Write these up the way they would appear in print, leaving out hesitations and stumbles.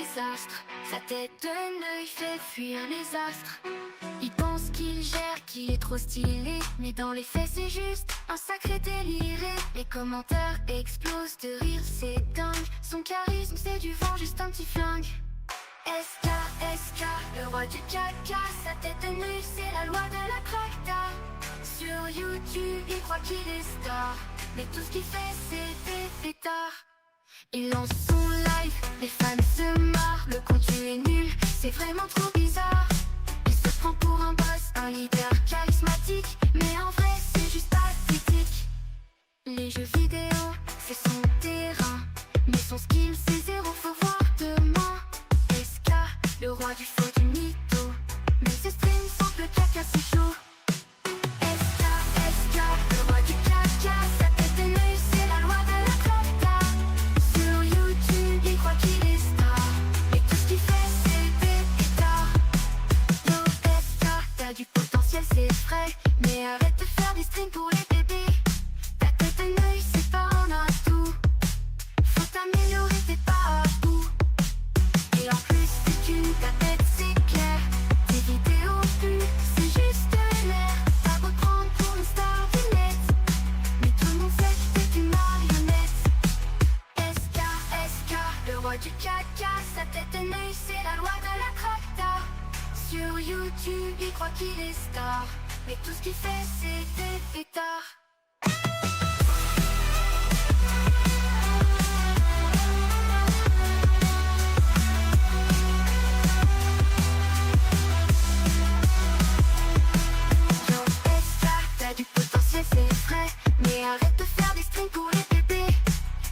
désastre. Sa tête d'un œil fait fuir les astres. Il pense qu'il gère, qu'il est trop stylé, mais dans les faits c'est juste un sacré déliré. Les commentaires explosent de rire, c'est dingue. Son charisme c'est du vent, juste un petit flingue. SK, SK, le roi du caca. Sa tête d'un œil, c'est la loi de la cracta. Sur YouTube, il croit qu'il est star, mais tout ce qu'il fait c'est des pétards. Il lance son live, les fans se marrent. Le contenu est nul, c'est vraiment trop bizarre. Il se prend pour un boss, un leader charismatique, mais en vrai c'est juste pathétique. Les jeux vidéo, c'est son terrain, mais son skill c'est zéro, faut voir demain. SK, le roi du faux du mytho, mais ses streams sont le caca, c'est chaud. SK, SK, le roi du caca. Sa tête d'un œil, c'est la loi de la cracta. Sur YouTube, il croit qu'il est star, mais tout ce qu'il fait c'est des pétards. Yo SK, t'as du potentiel c'est vrai, mais arrête de faire des streams pour les bébés. Ta tête d'un œil, c'est pas un atout, faut t'améliorer, t'es pas à bout. Et en plus t'es qu'une, ta tête c'est clair. Tes vidéos plus, c'est juste l'air. T'as beau te prendre pour une star du net, mais tout le monde sait que t'es une marionnette. SK, SK, le roi du caca. Sa tête d'un œil, c'est la loi de la cracta. Sur YouTube, il croit qu'il est star, mais tout ce qu'il fait c'est des pétards. Yo SK, t'as du potentiel c'est vrai, mais arrête de faire des streams pour les bébés.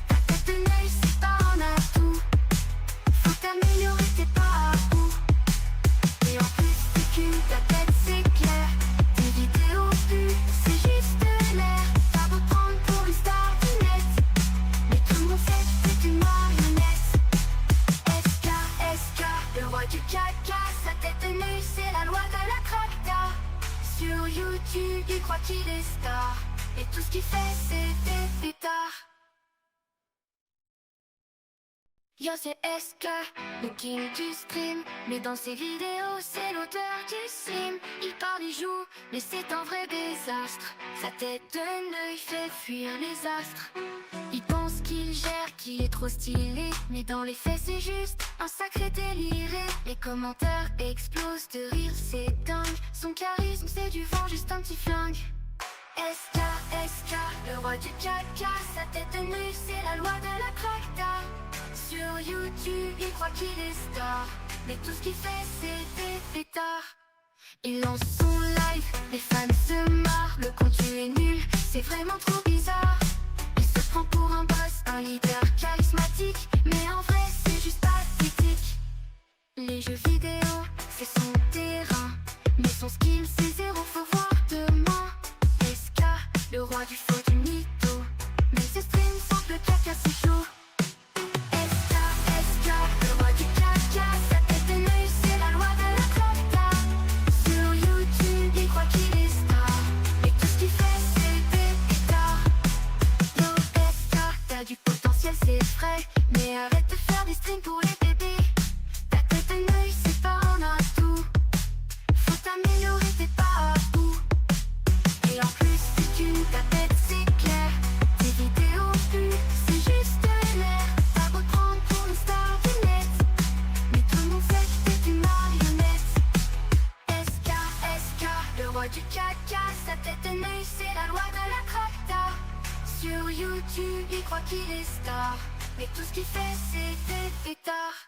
Ta tête d'un œil, c'est pas un atout, faut t'améliorer, t'es pas à bout. Et en plus t'es qu'une, ta tête c'est clair. Tes vidéos plus, c'est juste l'air. T'as beau te prendre pour une star du net, mais tout le monde sait que t'es une marionnette. SK, SK, le roi du caca. Sa tête d'un œil, c'est la loi de la cracta. Sur YouTube, il croit qu'il est star, et tout ce qu'il fait c'est des pétards. Yo c'est SK, le king du stream, mais dans ses vidéos c'est l'auteur du sim. Il parle, il joue, mais c'est un vrai désastre. Sa tête d'un œil fait fuir les astres. Il pense qu'il gère, qu'il est trop stylé, mais dans les faits c'est juste un sacré déliré. Les commentaires explosent de rire, c'est dingue. Son charisme c'est du vent, juste un petit flingue. SK, SK, le roi du caca. Sa tête d'un œil, c'est la loi de la cracta. Sur YouTube, il croit qu'il est star, mais tout ce qu'il fait c'est des pétards. Il lance son live, les fans se marrent. Le contenu est nul, c'est vraiment trop bizarre. Il se prend pour un boss, un leader charismatique, mais en vrai c'est juste pathétique. Les jeux vidéo, c'est son terrain, mais son skill c'est zéro, faut voir demain. SK, le roi du faux du mytho, mais ses streams sont le caca, c'est chaud. SK, SK, le roi du caca. Sa tête d'un œil, c'est la loi de la cracta. Sur YouTube, il croit qu'il est star, mais tout ce qu'il fait c'est des pétards. Yo SK, t'as du potentiel c'est vrai, mais arrête de faire des streams pour les bébés. Ta tête d'un œil, c'est pas un atout, faut t'améliorer, t'es pas à bout. Et en plus t'es qu'une, ta tête c'est clair. Tes vidéos plus, c'est juste l'air. T'as beau te prendre pour une star du net, mais tout le monde sait que t'es une marionnette. SK, SK, le roi du caca. Sa tête d'un œil, c'est la loi de la cracta. Sur YouTube, il croit qu'il est star, mais tout ce qu'il fait c'est des pétards.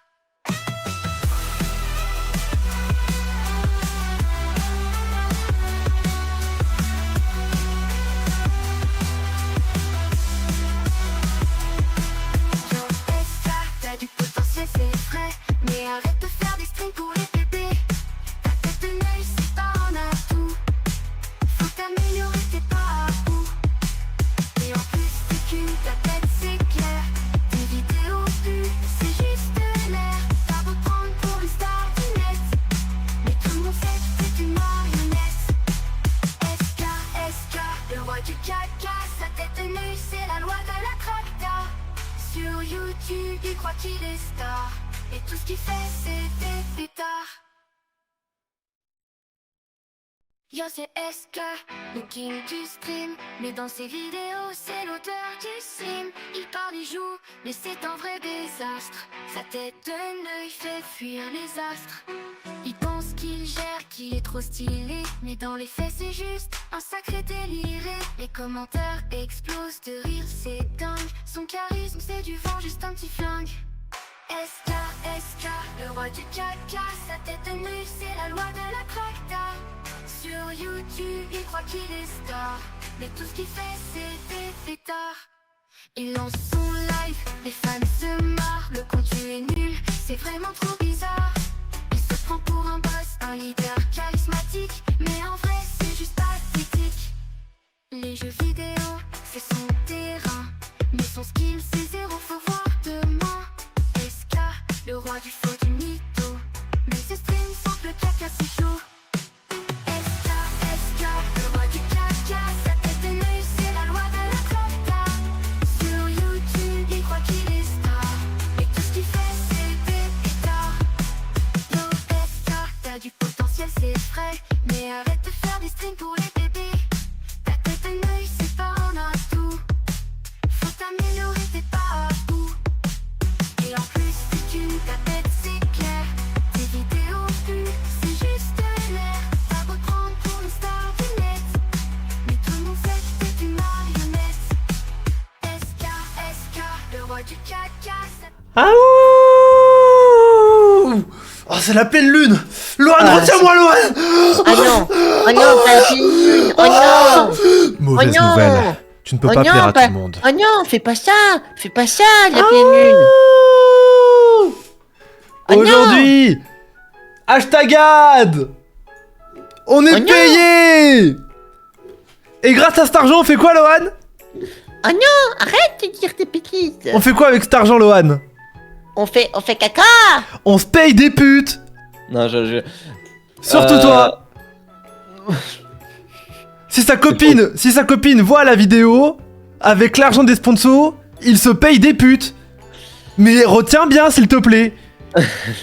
Yo SK, t'as du potentiel c'est vrai, mais arrête de faire des streams pour les bébés. Ta tête d'un œil, c'est pas un atout, faut t'améliorer, t'es pas à bout. Et en plus t'es qu'une, ta tête c'est clair. Tes vidéos plus, c'est juste l'air. T'as beau te prendre pour une star du net, mais tout le monde sait que t'es une marionnette. SK, SK, le roi du caca. Sa tête d'un œil, c'est la loi de la cracta. Sur YouTube, il croit qu'il est star, et tout ce qu'il fait c'est des pétards. Yo c'est SK, le king du stream. Mais dans ses vidéos c'est l'auteur du sim. Il parle, il joue, mais c'est un vrai désastre. Sa tête de l'œil fait fuir les astres. Il pense qu'il gère, qu'il est trop stylé. Mais dans les faits c'est juste un sacré déliré. Les commentaires explosent de rire, c'est dingue. Son charisme c'est du vent, juste un petit flingue. SK, SK, le roi du caca. Sa tête de l'œil c'est la loi de la cracta. Sur YouTube, il croit qu'il est star. Mais tout ce qu'il fait, c'est des pétards. Il lance son live, les fans se marrent. Le contenu est nul, c'est vraiment trop bizarre. Il se prend pour un boss, un leader charismatique. Mais en vrai, c'est juste pathétique. Les jeux vidéo, c'est son terrain. Mais son skill, c'est zéro, faut voir demain. SK, le roi du faux du mytho. Mais ce stream sans le caca, c'est chaud. C'est frais, mais arrête de faire des streams pour les bébés. Ta tête à l'œil, c'est pas un atout. Faut t'améliorer, t'es pas à bout. Et en plus, c'est une tapette, c'est clair. Tes vidéos plus, c'est juste l'air. Ça reprend pour une star du net. Mais tout le monde sait que t'es une marionnette. SK, SK, le roi du caca. Ah ouh. Oh, c'est la pleine lune. Lohan, retiens-moi, Lohan. Oh non, oh non, pas la lune. Oh non. Mauvaise Oh non. nouvelle. Tu ne peux pas plaire à tout le monde. Oh non, fais pas ça, la pleine lune. Oh Aujourd'hui, hashtag ad. On est Oh non. payé. Et grâce à cet argent, on fait quoi, Lohan? Oh non, arrête de dire tes bêtises. On fait quoi avec cet argent, Lohan? On fait caca. On se paye des putes. Non, Surtout toi. Si sa copine voit la vidéo, avec l'argent des sponsors, il se paye des putes. Mais retiens bien, s'il te plaît.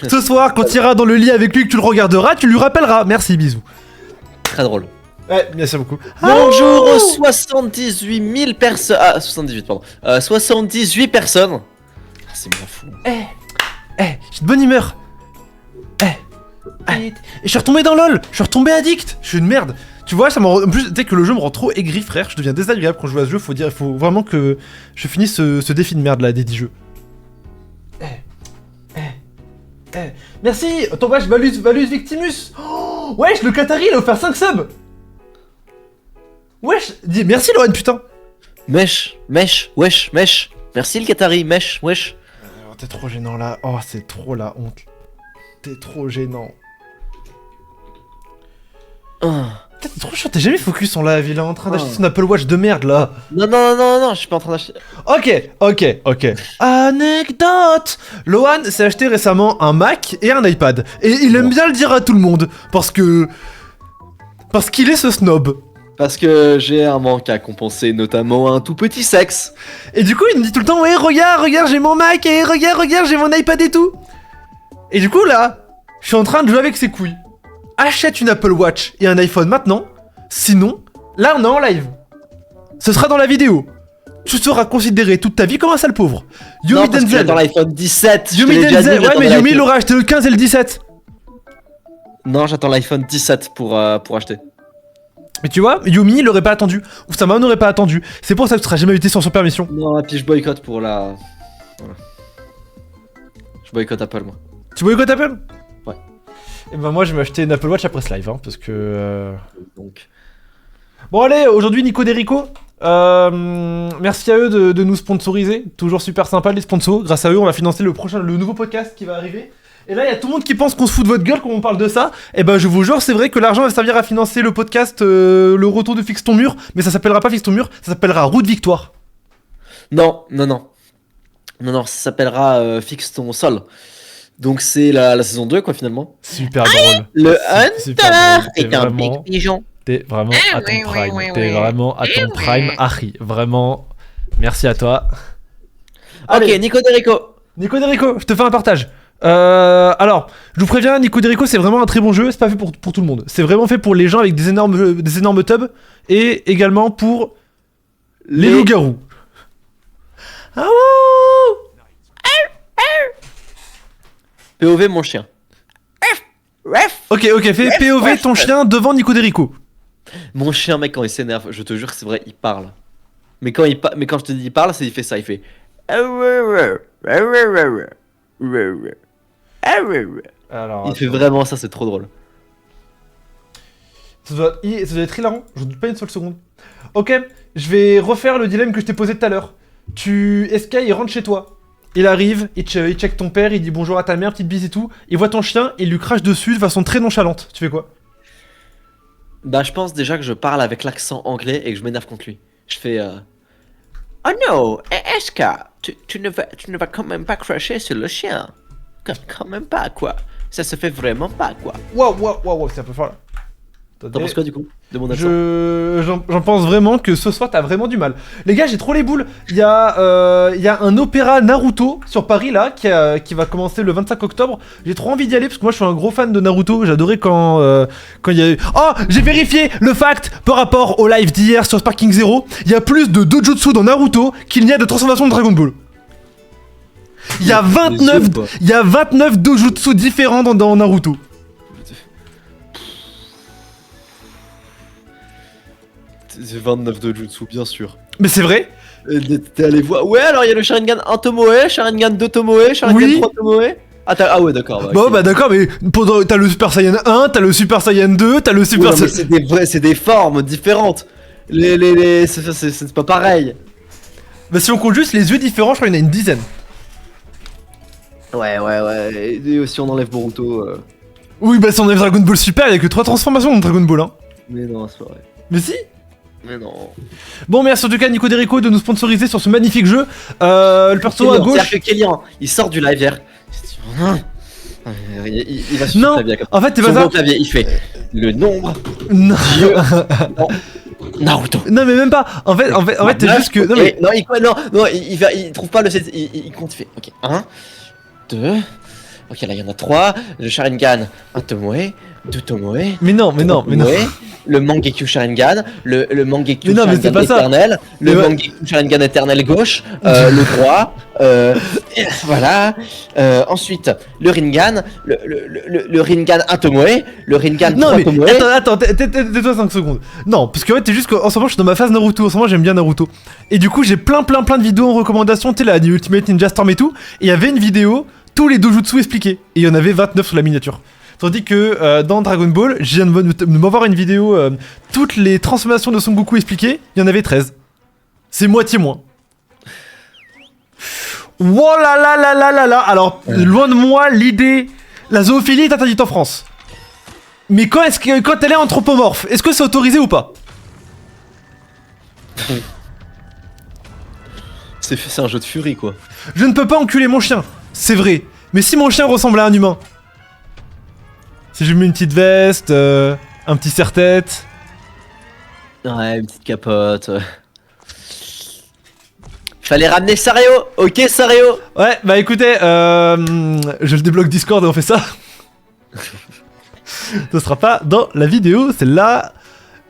Ce soir, quand tu iras dans le lit avec lui, que tu le regarderas, tu lui rappelleras. Merci, bisous. Très drôle. Ouais, merci beaucoup. Bonjour aux 78 000 personnes. Ah, 78, pardon. 78 personnes. Ah, c'est bien fou. J'ai de bonne humeur. Et je suis retombé dans LoL. Je suis retombé addict. Je suis une merde. Tu vois, ça en plus, dès que le jeu me rend trop aigri, frère, je deviens désagréable quand je joue à ce jeu. Il faut vraiment que je finisse ce défi de merde là, des 10 jeux. Merci. Ton wesh, Valus Victimus. Oh, wesh, le Qatari, il a offert 5 subs. Wesh, dis merci Lohan, putain. Wesh. Merci le Qatari, wesh. Oh, t'es trop gênant là. Oh, c'est trop la honte. T'es trop gênant. T'es trop chiant, t'es jamais focus en live, il est en train d'acheter son Apple Watch de merde là. Non, je suis pas en train d'acheter. Ok. Anecdote. Lohan s'est acheté récemment un Mac et un iPad. Et il aime bien le dire à tout le monde. Parce qu'il est ce snob. Parce que j'ai un manque à compenser, notamment un tout petit sexe. Et du coup, il me dit tout le temps, ouais, regarde, j'ai mon Mac, et regarde, j'ai mon iPad et tout. Et du coup, là, je suis en train de jouer avec ses couilles. Achète une Apple Watch et un iPhone maintenant. Sinon, là, on est en live. Ce sera dans la vidéo. Tu seras considéré toute ta vie comme un sale pauvre. Yumi Denzel. Dans l'iPhone 17. Yumi Denzel, ouais, mais Yumi, il aura acheté le 15 et le 17. Non, j'attends l'iPhone 17 pour acheter. Mais tu vois, Yumi, il aurait pas attendu. Ou sa maman n'aurait pas attendu. C'est pour ça que tu seras jamais invité sans permission. Non, et puis je boycotte pour la... Voilà. Je boycotte Apple, moi. Tu boycottes Apple? Ouais. Et ben moi, je vais m'acheter une Apple Watch après ce live, hein, parce que... Donc... Bon allez, aujourd'hui Nico Derico, merci à eux de nous sponsoriser, toujours super sympa les sponsors, grâce à eux on va financer le nouveau podcast qui va arriver. Et là il y a tout le monde qui pense qu'on se fout de votre gueule quand on parle de ça, et ben je vous jure c'est vrai que l'argent va servir à financer le podcast le retour de Fixe ton mur, mais ça s'appellera pas Fixe ton mur, ça s'appellera Route Victoire. Non, ça s'appellera Fixe ton sol. Donc c'est la saison 2 quoi finalement. Super drôle. Le Super Hunter drôle. est un big pigeon. T'es vraiment à ton prime. T'es vraiment à ton prime, Harry. Vraiment, merci à toi. Ok, Allez. Nico Derico. Nico Derico, je te fais un partage. Alors, je vous préviens, Nico Derico, c'est vraiment un très bon jeu. C'est pas fait pour tout le monde. C'est vraiment fait pour les gens avec des énormes tubs et également pour les loups-garous. Ah ouh. POV mon chien. Ok, fais POV ton chien devant Nico Derico. Mon chien, mec, quand il s'énerve, je te jure que c'est vrai, il parle. Mais quand je te dis il parle, il fait ça, il fait. Alors, Il fait vraiment ça, c'est trop drôle. ça doit être hilarant, je doute pas une seule seconde. Ok, je vais refaire le dilemme que je t'ai posé tout à l'heure. Esca, il rentre chez toi. Il arrive, il check ton père, il dit bonjour à ta mère, petite bise et tout. Il voit ton chien, il lui crache dessus de façon très nonchalante. Tu fais quoi? Bah, je pense déjà que je parle avec l'accent anglais et que je m'énerve contre lui. Je fais. Oh non, Eska, tu ne vas quand même pas cracher sur le chien. Quand même pas, quoi. Ça se fait vraiment pas, quoi. Waouh, c'est un peu fort là. T'en penses quoi du coup de mon accent? J'en pense vraiment que ce soir t'as vraiment du mal. Les gars, j'ai trop les boules. Il y a un opéra Naruto sur Paris là qui va commencer le 25 octobre. J'ai trop envie d'y aller parce que moi je suis un gros fan de Naruto. J'adorais quand il y a eu. Oh, j'ai vérifié le fact par rapport au live d'hier sur Sparking Zero. Il y a plus de dojutsu dans Naruto qu'il n'y a de transformation de Dragon Ball. Il y a 29 dojutsu différents dans Naruto. C'est 29 de Jutsu, bien sûr. Mais c'est vrai. T'es allé voir. Ouais, alors il y a le Sharingan 1 Tomoe, Sharingan 2 Tomoe, Sharingan Oui. 3 Tomoe. Ah ouais, d'accord. Bon, Ok. bah d'accord, mais t'as le Super Saiyan 1, t'as le Super Saiyan 2, t'as le Ouais, Super non, mais Saiyan. c'est des formes différentes. C'est pas pareil. Bah si on compte juste les yeux différents, je crois qu'il y en a une dizaine. Ouais. Et si on enlève Boruto. Oui, bah si on enlève Dragon Ball Super, il y a que 3 transformations dans Dragon Ball, hein. Mais non, c'est pas vrai. Mais si. Mais non. Bon, merci en tout cas Nico Derico de nous sponsoriser sur ce magnifique jeu. Le perso à gauche. C'est-à-dire que Kélian, il sort du live hier. Il va sur Non, le clavier comme en fait, t'es sur pas le ça. clavier, il fait le nombre Non. Dieu. Non. Naruto. Non, mais même pas. En fait, t'es juste que. Non, mais. Non, il trouve pas le. Il compte, il fait. Ok, 1, 2. Ok, là il y en a 3. Le Sharingan, un Tomoe, 2 Tomoe. Mais non. Le Mangekyo Sharingan, le Mangekyo Mais non, mais c'est Sharingan pas ça. éternel, le Mais ouais. Mangekyo Sharingan éternel gauche, le droit, voilà. Ensuite, le Rinnegan, le Rinnegan 1 Tomoe, le Rinnegan 3 Non, mais. Tomoe. Attends, tais-toi 5 secondes. Non, parce qu'en fait, t'es juste qu'en ce moment, je suis dans ma phase Naruto. En ce moment, j'aime bien Naruto. Et du coup, j'ai plein de vidéos en recommandation. Tu sais, la Ultimate Ninja Storm et tout. Et il y avait une vidéo, tous les dojutsu expliqués. Et il y en avait 29 sur la miniature. Tandis que dans Dragon Ball, je viens de m'avoir une vidéo, toutes les transformations de Son Goku expliquées, il y en avait 13. C'est moitié moins. Oh là là là là là là. Alors, loin de moi, l'idée... La zoophilie est interdite en France. Mais quand elle est anthropomorphe, est-ce que c'est autorisé ou pas? C'est un jeu de furie, quoi. Je ne peux pas enculer mon chien, c'est vrai. Mais si mon chien ressemble à un humain, si je lui mets une petite veste, un petit serre-tête. Ouais, une petite capote. Fallait ramener Sario. Ok, Sario. Ouais, bah écoutez, je le débloque Discord et on fait ça. Ce sera pas dans la vidéo, celle-là,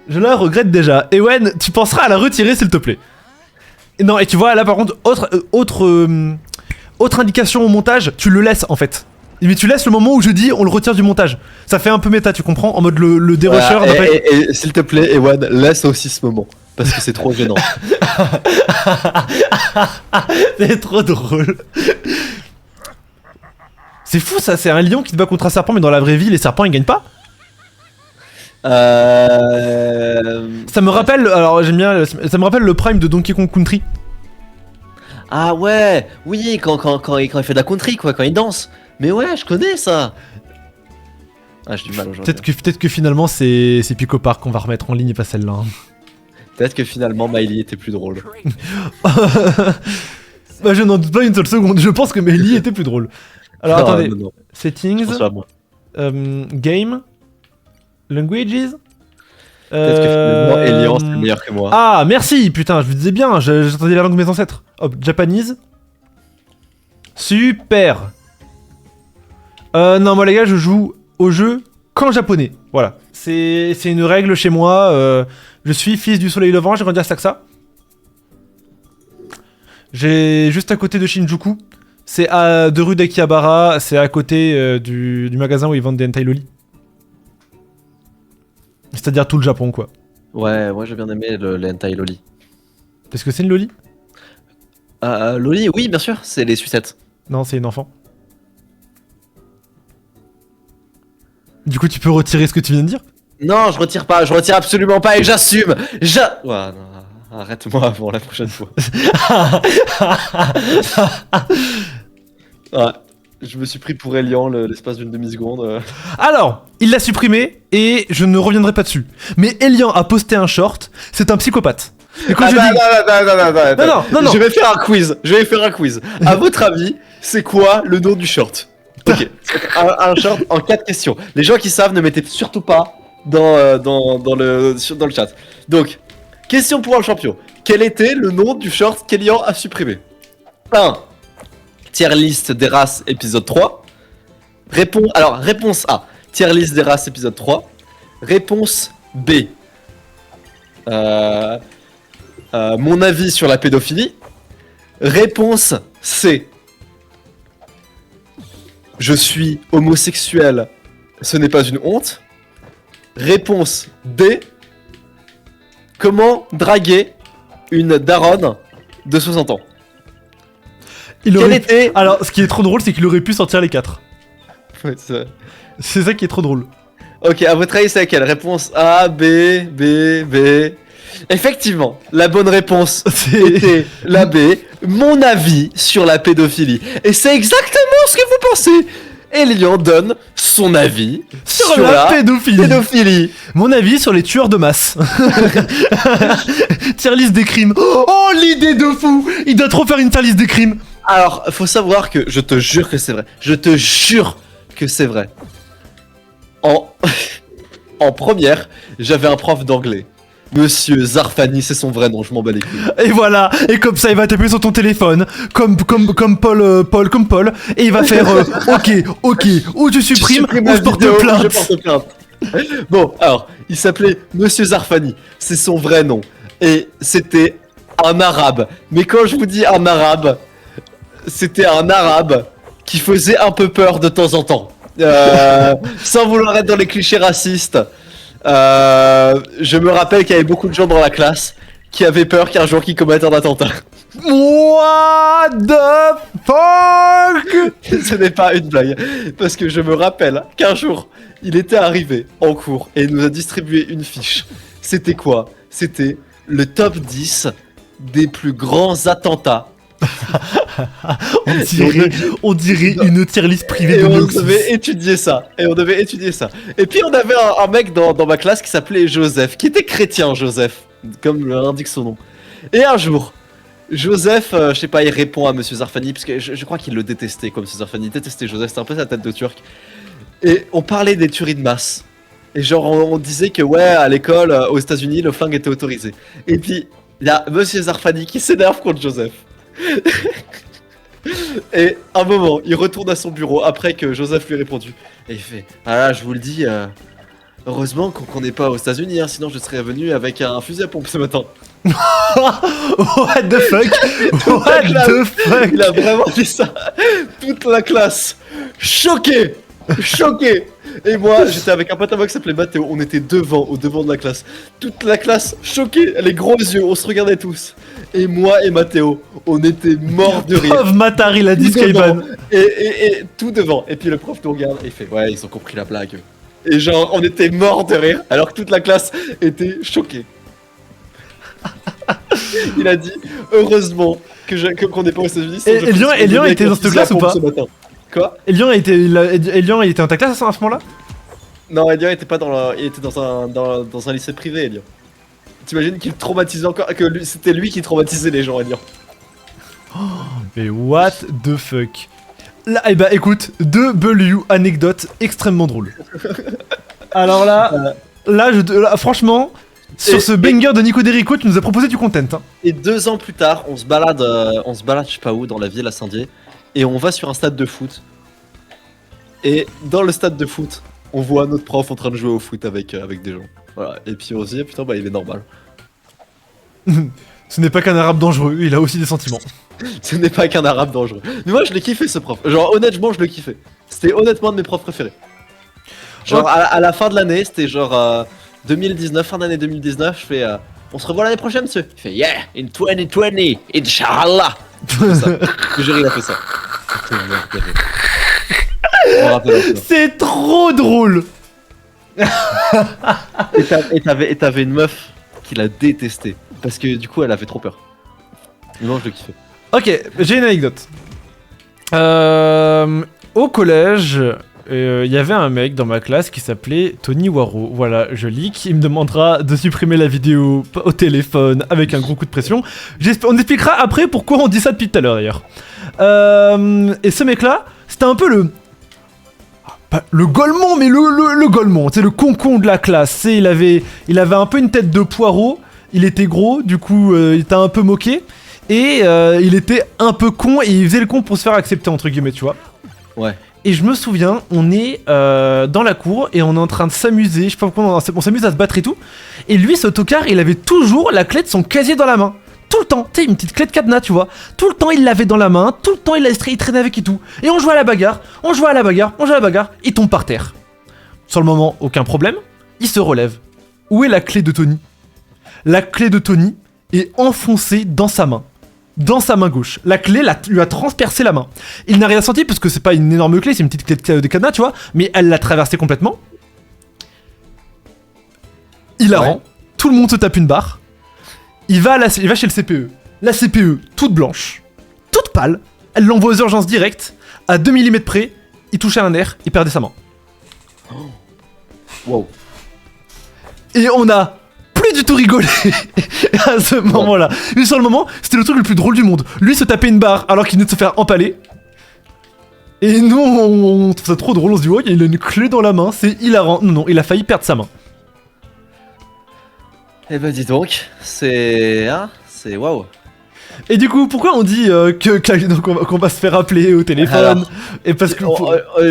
je la regrette déjà. Ewen, tu penseras à la retirer s'il te plaît. Et non, et tu vois, là par contre, autre indication au montage, tu le laisses en fait. Mais tu laisses le moment où je dis on le retire du montage. Ça fait un peu méta, tu comprends? En mode le dérusher. Voilà, et s'il te plaît, Ewan, laisse aussi ce moment. Parce que c'est trop gênant. C'est trop drôle. C'est fou ça, c'est un lion qui se bat contre un serpent, mais dans la vraie vie, les serpents ils gagnent pas? Ça me rappelle, alors j'aime bien, ça me rappelle le prime de Donkey Kong Country. Ah ouais, oui, quand il fait de la country, quoi, quand il danse. Mais ouais, je connais ça. Ah, j'ai du mal aujourd'hui. Peut-être que finalement c'est Pico Park qu'on va remettre en ligne et pas celle-là. Hein. Peut-être que finalement Miley était plus drôle. Bah je n'en doute pas une seule seconde, je pense que Melee était plus drôle. Alors Non, attendez, non. settings, Je pense pas, moi. game, languages. Peut-être que finalement Elian c'est meilleur que moi. Ah merci, putain, je vous disais bien, j'entendais la langue de mes ancêtres. Hop, Japanese. Super. Non, moi les gars, je joue au jeu qu'en japonais. Voilà. C'est une règle chez moi. Je suis fils du soleil levant, j'ai grandi à Saxa. J'ai juste à côté de Shinjuku. C'est à 2 rue d'Akihabara. C'est à côté du magasin où ils vendent des hentai loli. C'est-à-dire tout le Japon, quoi. Ouais, moi j'ai bien aimé les hentai loli. Est-ce que c'est une loli? Loli, oui, bien sûr, c'est les sucettes. Non, c'est une enfant. Du coup, tu peux retirer ce que tu viens de dire? Non, je retire pas, je retire absolument pas et j'assume. Ouais, non, arrête-moi avant la prochaine fois. Ouais, je me suis pris pour Elian l'espace d'une demi-seconde. Alors, il l'a supprimé et je ne reviendrai pas dessus. Mais Elian a posté un short, c'est un psychopathe. Et quand je dis... Non. Je vais faire un quiz. À votre avis, c'est quoi le nom du short? Ok, un short en 4 questions. Les gens qui savent, ne mettez surtout pas dans le chat. Donc, question pour un champion. Quel était le nom du short qu'Elian a supprimé? 1. Tier list des races épisode 3. Réponse A. Tier list des races épisode 3. Réponse B. Mon avis sur la pédophilie. Réponse C. Je suis homosexuel, ce n'est pas une honte. Réponse D. Comment draguer une daronne de 60 ans? Quel était... Alors, ce qui est trop drôle, c'est qu'il aurait pu sortir les 4. Ouais, c'est ça qui est trop drôle. Ok, à votre avis, c'est laquelle? Réponse A, B, B, B. Effectivement, la bonne réponse était la B. Mon avis sur la pédophilie. Et c'est exactement ce que vous pensez. Elian donne son avis sur la pédophilie. Mon avis sur les tueurs de masse. Tier list des crimes. Oh, l'idée de fou. Il doit trop faire une tier list des crimes. Alors, faut savoir que je te jure que c'est vrai. Je te jure que c'est vrai. En première, j'avais un prof d'anglais. Monsieur Zarfani, c'est son vrai nom, je m'en bats les couilles. Et voilà, et comme ça il va taper sur ton téléphone, comme Paul, et il va faire ok, ou tu supprimes, ou je porte plainte. Bon, alors, il s'appelait Monsieur Zarfani, c'est son vrai nom, et c'était un arabe. Mais quand je vous dis un arabe, c'était un arabe qui faisait un peu peur de temps en temps. Sans vouloir être dans les clichés racistes. Je me rappelle qu'il y avait beaucoup de gens dans la classe qui avaient peur qu'un jour qu'ils commettent un attentat. What the fuck? Ce n'est pas une blague, parce que je me rappelle qu'un jour, il était arrivé en cours et il nous a distribué une fiche. C'était quoi? C'était le top 10 des plus grands attentats. on dirait une tier list privée et de on Noxus. devait étudier ça. Et puis on avait un mec dans ma classe qui s'appelait Joseph, qui était chrétien, Joseph, comme l'indique son nom. Et un jour, Joseph, je sais pas, il répond à Monsieur Zarfani, parce que je crois qu'il le détestait, comme Monsieur Zarfani détestait Joseph, c'était un peu sa tête de turc. Et on parlait des tueries de masse. Et genre on disait que ouais, à l'école, aux États-Unis, le flingue était autorisé. Et puis il y a Monsieur Zarfani qui s'énerve contre Joseph. Et un moment, il retourne à son bureau après que Joseph lui ait répondu. Et il fait: ah là, je vous le dis, heureusement qu'on n'est pas aux États-Unis, hein, sinon je serais venu avec un fusil à pompe ce matin. What the fuck? What the fuck? Il a vraiment dit ça. Toute la classe choquée. Et moi, j'étais avec un pote à moi qui s'appelait Mathéo. On était au devant de la classe. Toute la classe choquée, les gros yeux, on se regardait tous. Et moi et Mathéo, on était morts de rire. Prof Matar, il a dit Skyban. Et tout devant. Et puis le prof nous regarde et il fait: ouais, ils ont compris la blague. Et genre, on était morts de rire alors que toute la classe était choquée. Il a dit: heureusement qu'on n'est pas aux États-Unis. Et Elian était dans cette classe ou pas? Quoi? Elian était dans ta classe à ce moment-là? Non, Elian était pas il était dans un lycée privé, Elian. T'imagines qu'il traumatisait encore, que c'était lui qui traumatisait les gens, Elian. Oh, mais what the fuck? Là, eh bah écoute, 2 Bellu anecdotes extrêmement drôles. Alors là, franchement, sur ce banger de Nico Derico, tu nous as proposé du content. Hein. Et 2 ans plus tard, on se balade je sais pas où, dans la ville à Saint-Dié, et on va sur un stade de foot. Et dans le stade de foot, on voit notre prof en train de jouer au foot avec des gens. Voilà. Et puis on se dit, putain, bah il est normal. Ce n'est pas qu'un arabe dangereux, il a aussi des sentiments. Ce n'est pas qu'un arabe dangereux. Mais moi je l'ai kiffé ce prof. Genre honnêtement je le kiffais. C'était honnêtement un de mes profs préférés. Genre Ok. à la fin de l'année, c'était genre 2019, fin d'année 2019, je fais on se revoit l'année prochaine monsieur. Il fait yeah, in 2020, Inch'Allah. C'est ça. Je te jure, il a fait ça. Je me rappelle encore. C'est trop drôle. Et t'avais une meuf qui l'a détesté. Parce que du coup elle avait trop peur. Non, je le kiffais. Ok, j'ai une anecdote. Au collège, il y avait un mec dans ma classe qui s'appelait Tony Waro. Voilà, je leak. Il me demandera de supprimer la vidéo au téléphone avec un gros coup de pression. On expliquera après pourquoi on dit ça depuis tout à l'heure d'ailleurs. Et ce mec-là, c'était un peu le... Pas le Golemon, mais le Golemon, c'est le concon de la classe. Il avait un peu une tête de poireau, il était gros, du coup il était un peu moqué. Et il était un peu con et il faisait le con pour se faire accepter entre guillemets, tu vois. Ouais. Et je me souviens, on est dans la cour et on est en train de s'amuser, je sais pas pourquoi on s'amuse à se battre et tout. Et lui, ce tocard, il avait toujours la clé de son casier dans la main. Tout le temps, tu sais, une petite clé de cadenas, tu vois. Tout le temps, il l'avait dans la main, tout le temps, il traînait avec et tout. Et on jouait à la bagarre, il tombe par terre. Sur le moment, aucun problème, il se relève. Où est la clé de Tony? La clé de Tony est enfoncée dans sa main. Dans sa main gauche. La clé lui a transpercé la main. Il n'a rien senti parce que c'est pas une énorme clé, c'est une petite clé de cadenas, tu vois. Mais elle l'a traversé complètement. Il la rend. Tout le monde se tape une barre. Il va chez le CPE. La CPE, toute blanche, toute pâle. Elle l'envoie aux urgences directes. À 2 mm près, il touchait un nerf, il perdait sa main. Wow. Et on a plus du tout rigolé à ce moment-là. Mais sur le moment, c'était le truc le plus drôle du monde. Lui se tapait une barre alors qu'il venait de se faire empaler. Et nous, on trouve ça trop drôle. On se dit, ouais, il a une clé dans la main, c'est hilarant. Non, il a failli perdre sa main. Eh ben dis donc, c'est... Hein, c'est waouh. Et du coup, pourquoi on dit qu'on va se faire appeler au téléphone? Alors, et parce que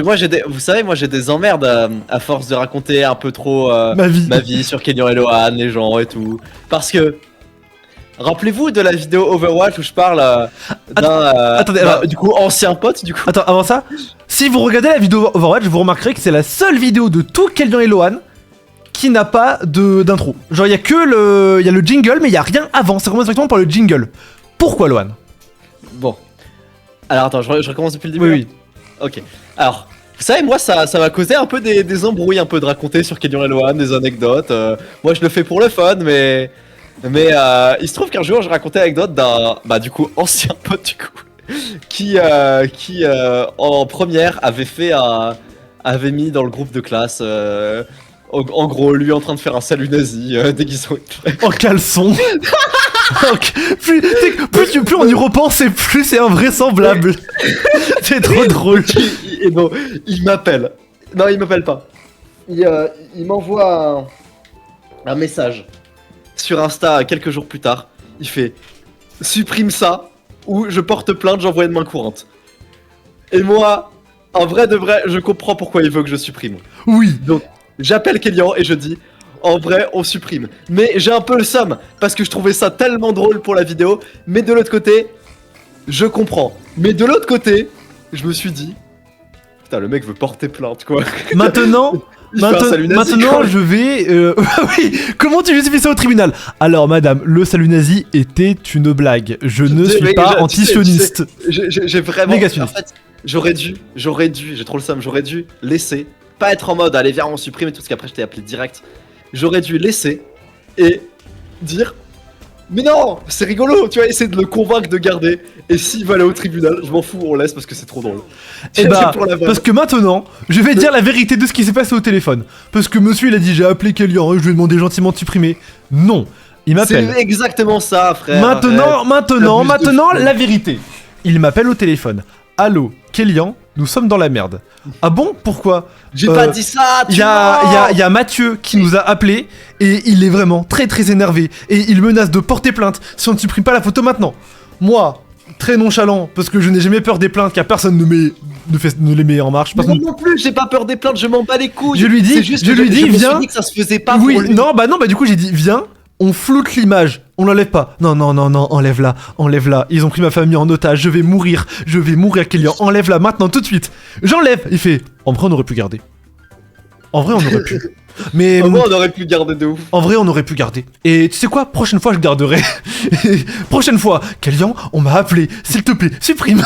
moi j'ai des... Vous savez, moi j'ai des emmerdes à force de raconter un peu trop ma vie. sur Kenyon et Lohan, les gens et tout. Parce que... Rappelez-vous de la vidéo Overwatch où je parle attendez, alors, du coup ancien pote du coup. Attends, avant ça, si vous regardez la vidéo Overwatch, vous remarquerez que c'est la seule vidéo de tout Kenyon et Lohan qui n'a pas d'intro. Genre il y a que le jingle, mais il y a rien avant. Ça commence directement par le jingle. Pourquoi Lohan? Bon. Alors attends, je recommence depuis le début. Oui. Ok. Alors, vous savez, moi ça m'a causé un peu des embrouilles, un peu de raconter sur Kenyon et Lohan, des anecdotes. Moi je le fais pour le fun, mais il se trouve qu'un jour je racontais l'anecdote d'un du coup ancien pote du coup qui en première avait mis dans le groupe de classe en gros lui en train de faire un salut nazi déguisé en caleçon. plus on y repense et plus c'est invraisemblable. C'est trop drôle. Et bon, il m'appelle. Non, il m'appelle pas. Il m'envoie un message sur Insta quelques jours plus tard. Il fait supprime ça ou je porte plainte, j'envoie une main courante. Et moi, en vrai de vrai, je comprends pourquoi il veut que je supprime. Oui. Donc, j'appelle Kélian et je dis en vrai, on supprime. Mais j'ai un peu le seum parce que je trouvais ça tellement drôle pour la vidéo. Mais de l'autre côté, je comprends. Mais de l'autre côté, je me suis dit putain, le mec veut porter plainte quoi. Maintenant, je vais... oui, comment tu justifies ça au tribunal? Alors, madame, le salut nazi était une blague. Je ne suis pas antisioniste. J'ai vraiment... Négationniste. En fait, j'aurais dû, j'ai trop le seum, j'aurais dû laisser, pas être en mode, allez viens on supprime et tout, parce qu'après je t'ai appelé direct. J'aurais dû laisser et dire... Mais non, c'est rigolo, tu vois, essayer de le convaincre de garder. Et s'il va aller au tribunal, je m'en fous, on laisse parce que c'est trop drôle. Et bah, parce que maintenant, je vais dire la vérité de ce qui s'est passé au téléphone. Parce que monsieur, il a dit, j'ai appelé Kélian, je lui ai demandé gentiment de supprimer. Non, il m'appelle. C'est exactement ça, frère. Maintenant, la vérité. Il m'appelle au téléphone. Allô, Kélian, nous sommes dans la merde. Ah bon, pourquoi? J'ai pas dit ça, Il y a Mathieu qui nous a appelé et il est vraiment très très énervé et il menace de porter plainte si on ne supprime pas la photo maintenant. Moi, très nonchalant, parce que je n'ai jamais peur des plaintes car personne ne m'est ne les met en marche. Mais moi non plus, j'ai pas peur des plaintes, je m'en bats les couilles. Je lui dis, C'est juste je que lui dis, je me suis viens. dit que ça se faisait pas Oui, pour lui. non, bah du coup j'ai dit, viens, on floute l'image, on l'enlève pas. Non, enlève-la, enlève-la. Ils ont pris ma famille en otage, je vais mourir, Kélian, enlève-la maintenant, tout de suite. J'enlève. Il fait, en vrai on aurait pu garder. En vrai on aurait pu. Mais Au moins, on aurait pu garder de ouf. en vrai on aurait pu garder. Et tu sais quoi, prochaine fois je garderai. Prochaine fois, Kélian, on m'a appelé, s'il te plaît, supprime.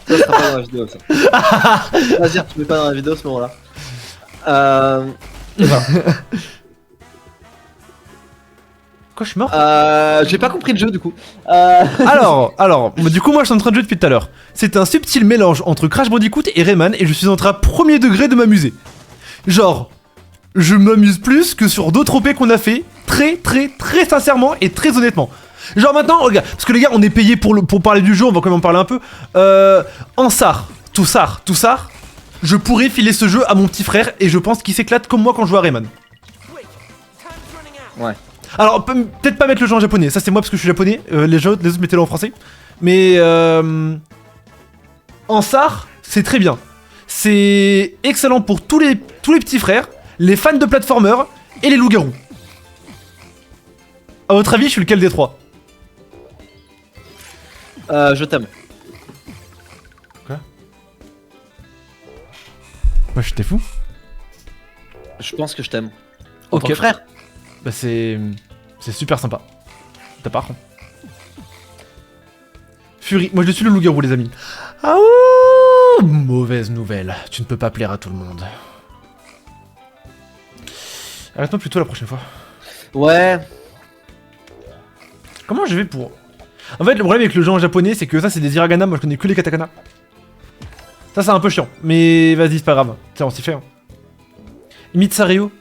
Ça sera pas dans la vidéo, ça. Vas-y, tu mets pas dans la vidéo à ce moment-là. Quoi, je suis mort? J'ai pas compris le jeu du coup. Alors, du coup moi je suis en train de jouer depuis tout à l'heure. C'est un subtil mélange entre Crash Bandicoot et Rayman et je suis en train premier degré de m'amuser. Genre, je m'amuse plus que sur d'autres OP qu'on a fait, très sincèrement et très honnêtement. Genre maintenant, regarde, parce que les gars on est payé pour parler du jeu, on va quand même en parler un peu. Tout ça, je pourrais filer ce jeu à mon petit frère et je pense qu'il s'éclate comme moi quand je joue à Rayman. Ouais. Alors, peut-être pas mettre le jeu en japonais, ça c'est moi parce que je suis japonais, les autres mettez-le en français. Mais Ansar, c'est très bien. C'est excellent pour tous les petits frères, les fans de platformer et les loups-garous. À votre avis, je suis lequel des trois? Je t'aime. Quoi? Moi, j'étais fou. Je pense que je t'aime. En Ok. tant que frère. Bah c'est super sympa. T'as pas. Fury, moi je suis le loup-garou les amis. Ah ouh, mauvaise nouvelle, tu ne peux pas plaire à tout le monde. Arrête-moi plutôt la prochaine fois. Ouais. Comment je vais pour... En fait le problème avec le jeu en japonais c'est que ça c'est des hiragana, moi je connais que les katakana. Ça c'est un peu chiant, mais vas-y c'est pas grave, tiens on s'y fait. Hein. Imite Sario.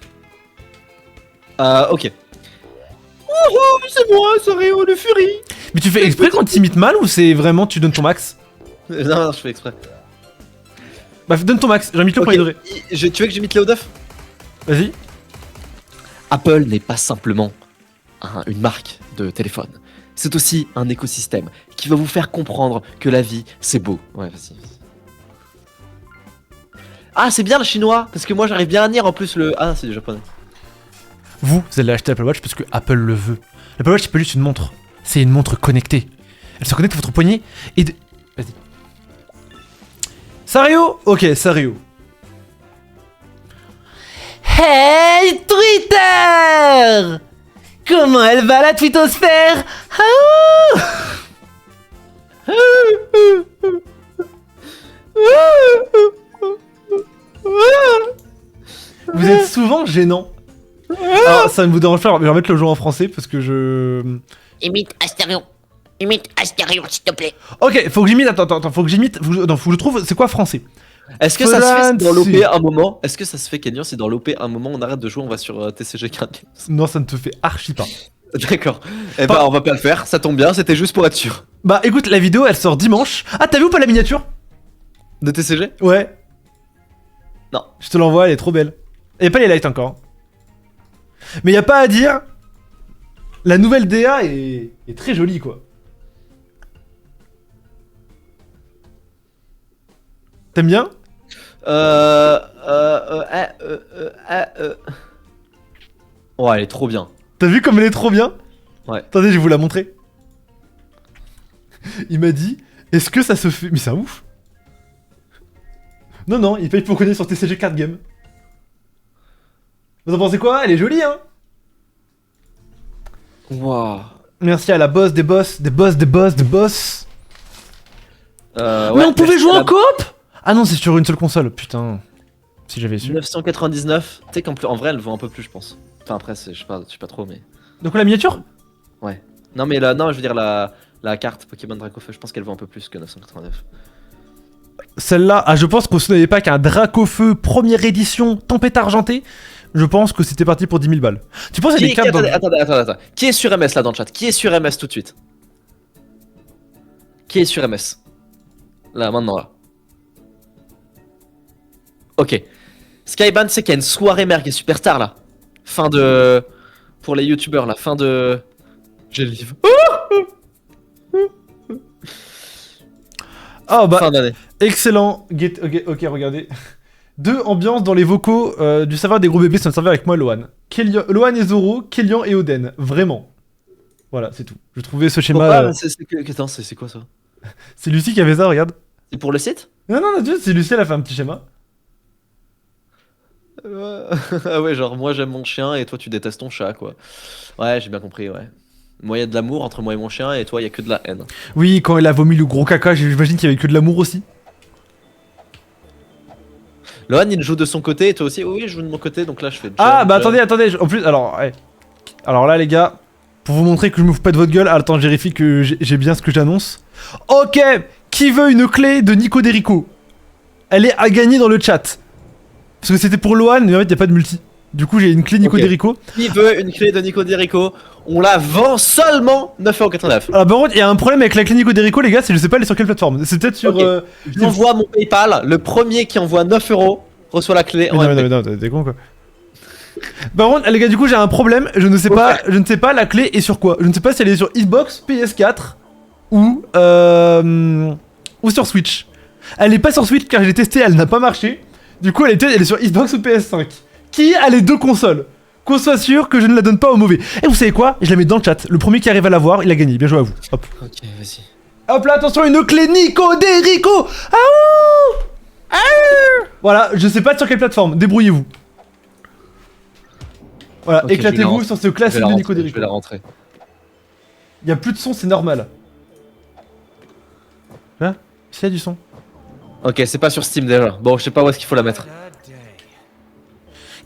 Ok. Oh, c'est moi, Sario le Fury. Mais tu fais exprès quand t'imites mal ou c'est vraiment tu donnes ton max? Non, je fais exprès. Bah donne ton max, j'imite le Ok, premier degré. tu veux que j'imite Léo Duff? Vas-y. Apple n'est pas simplement une marque de téléphone. C'est aussi un écosystème qui va vous faire comprendre que la vie, c'est beau. Ouais, vas-y. Ah, c'est bien le chinois, parce que moi j'arrive bien à lire en plus le... Ah, c'est du japonais. Vous allez acheter l'Apple Watch parce que Apple le veut. L'Apple Watch c'est pas juste une montre, c'est une montre connectée. Elle se connecte à votre poignet et de... Vas-y. Sario. Ok, Sario. Hey Twitter! Comment elle va la twittosphère? Vous êtes souvent gênant. Alors, ça ne vous dérange pas, je vais remettre le jeu en français parce que je... Imite Astérion. Imite Astérion, s'il te plaît. Ok, faut que j'imite, attends, faut que j'imite, non, faut que je trouve, c'est quoi français? Est-ce que ça se fait si dans Francis. l'OP un moment? Est-ce que ça se fait, Kenyon, si dans l'OP un moment on arrête de jouer, on va sur TCG Card Games? Non, ça ne te fait archi pas. D'accord. Eh Pas- bah, on va pas le faire, ça tombe bien, c'était juste pour être sûr. Bah écoute, la vidéo elle sort dimanche. Ah, t'as vu ou pas la miniature? De TCG? Ouais. Non. Je te l'envoie, elle est trop belle. Et pas les lights encore. Mais y a pas à dire. La nouvelle DA est très jolie quoi. T'aimes bien? Ouais, elle est trop bien. T'as vu comme elle est trop bien? Ouais. Attendez, je vais vous la montrer. Il m'a dit, est-ce que ça se fait... Mais c'est un ouf. Non, il paye pour connaître sur TCG Card Game. Vous en pensez quoi? Elle est jolie, hein? Waouh. Merci à la boss des boss, des boss. Mais on pouvait jouer en coop? Ah non, c'est sur une seule console, putain. Si j'avais su. 999, tu sais qu'en en vrai elle vaut un peu plus, je pense. Enfin, après, je sais pas trop, mais. Donc la miniature? Ouais. Non, mais là, non, je veux dire la carte Pokémon Dracofeu, je pense qu'elle vaut un peu plus que 989. Celle-là, ah, je pense qu'on se n'avait pas qu'un Dracofeu première édition tempête argentée. Je pense que c'était parti pour 10 000 balles. Tu penses qu'il y a des cartes dans... Attends. Qui est sur MS là dans le chat? Qui est sur MS tout de suite? Qui est sur MS? Là, maintenant, là. Ok. Skyban, c'est qu'il y a une soirée mère qui est superstar là. Fin de. Pour les youtubeurs là, fin de. J'ai le livre. Ah bah, Fin d'année. excellent. Ok, regardez. 2 ambiances dans les vocaux du savoir des gros bébés sont servis avec moi, Lohan. Lohan et Zoro, Kélian et Oden. Vraiment. Voilà, c'est tout. Je trouvais ce schéma. Pourquoi Attends, c'est quoi ça? C'est Lucie qui avait ça, regarde. C'est pour le site? Non, c'est Lucie, elle a fait un petit schéma. Ah ouais, genre moi j'aime mon chien et toi tu détestes ton chat, quoi. Ouais, j'ai bien compris, ouais. Moi il y a de l'amour entre moi et mon chien et toi il y a que de la haine. Oui, quand elle a vomi le gros caca, j'imagine qu'il y avait que de l'amour aussi. Lohan il joue de son côté et toi aussi? Oui, je joue de mon côté donc là je fais. Ah, bah attendez. En plus, alors, ouais. Alors là, les gars, pour vous montrer que je me fous pas de votre gueule, attends, je vérifie que j'ai bien ce que j'annonce. Ok, qui veut une clé de Nico Derico? Elle est à gagner dans le chat. Parce que c'était pour Lohan, mais en fait, y a pas de multi. Du coup, j'ai une clé Nico Ok. Derico. Qui veut une clé de Nico Derico? On la vend seulement 9,89€. Alors, par contre, il y a un problème avec la clé Nico Derico, les gars, c'est je sais pas elle est sur quelle plateforme. C'est peut-être sur. Ok. J'envoie mon PayPal, le premier qui envoie 9€ reçoit la clé en Mais MP. non, t'es con quoi. Par contre, les gars, du coup, j'ai un problème. Je ne sais pas la clé est sur quoi. Je ne sais pas si elle est sur Xbox, PS4 ou sur Switch. Elle est pas sur Switch car j'ai testé, elle n'a pas marché. Du coup, elle est sur Xbox ou PS5. Qui a les deux consoles? Qu'on soit sûr que je ne la donne pas au mauvais. Et vous savez quoi? Je la mets dans le chat. Le premier qui arrive à la voir, il a gagné. Bien joué à vous. Hop. Ok, vas-y. Hop là, attention, une clé Nico Derico. Voilà, je sais pas sur quelle plateforme. Débrouillez-vous. Voilà, Ok, je vais éclatez-vous la sur ce classique de Nico Je vais Derico. la rentrer. Il y a plus de son, c'est normal. Là, s'il y a du son. Ok, c'est pas sur Steam déjà. Bon, je sais pas où est-ce qu'il faut la mettre.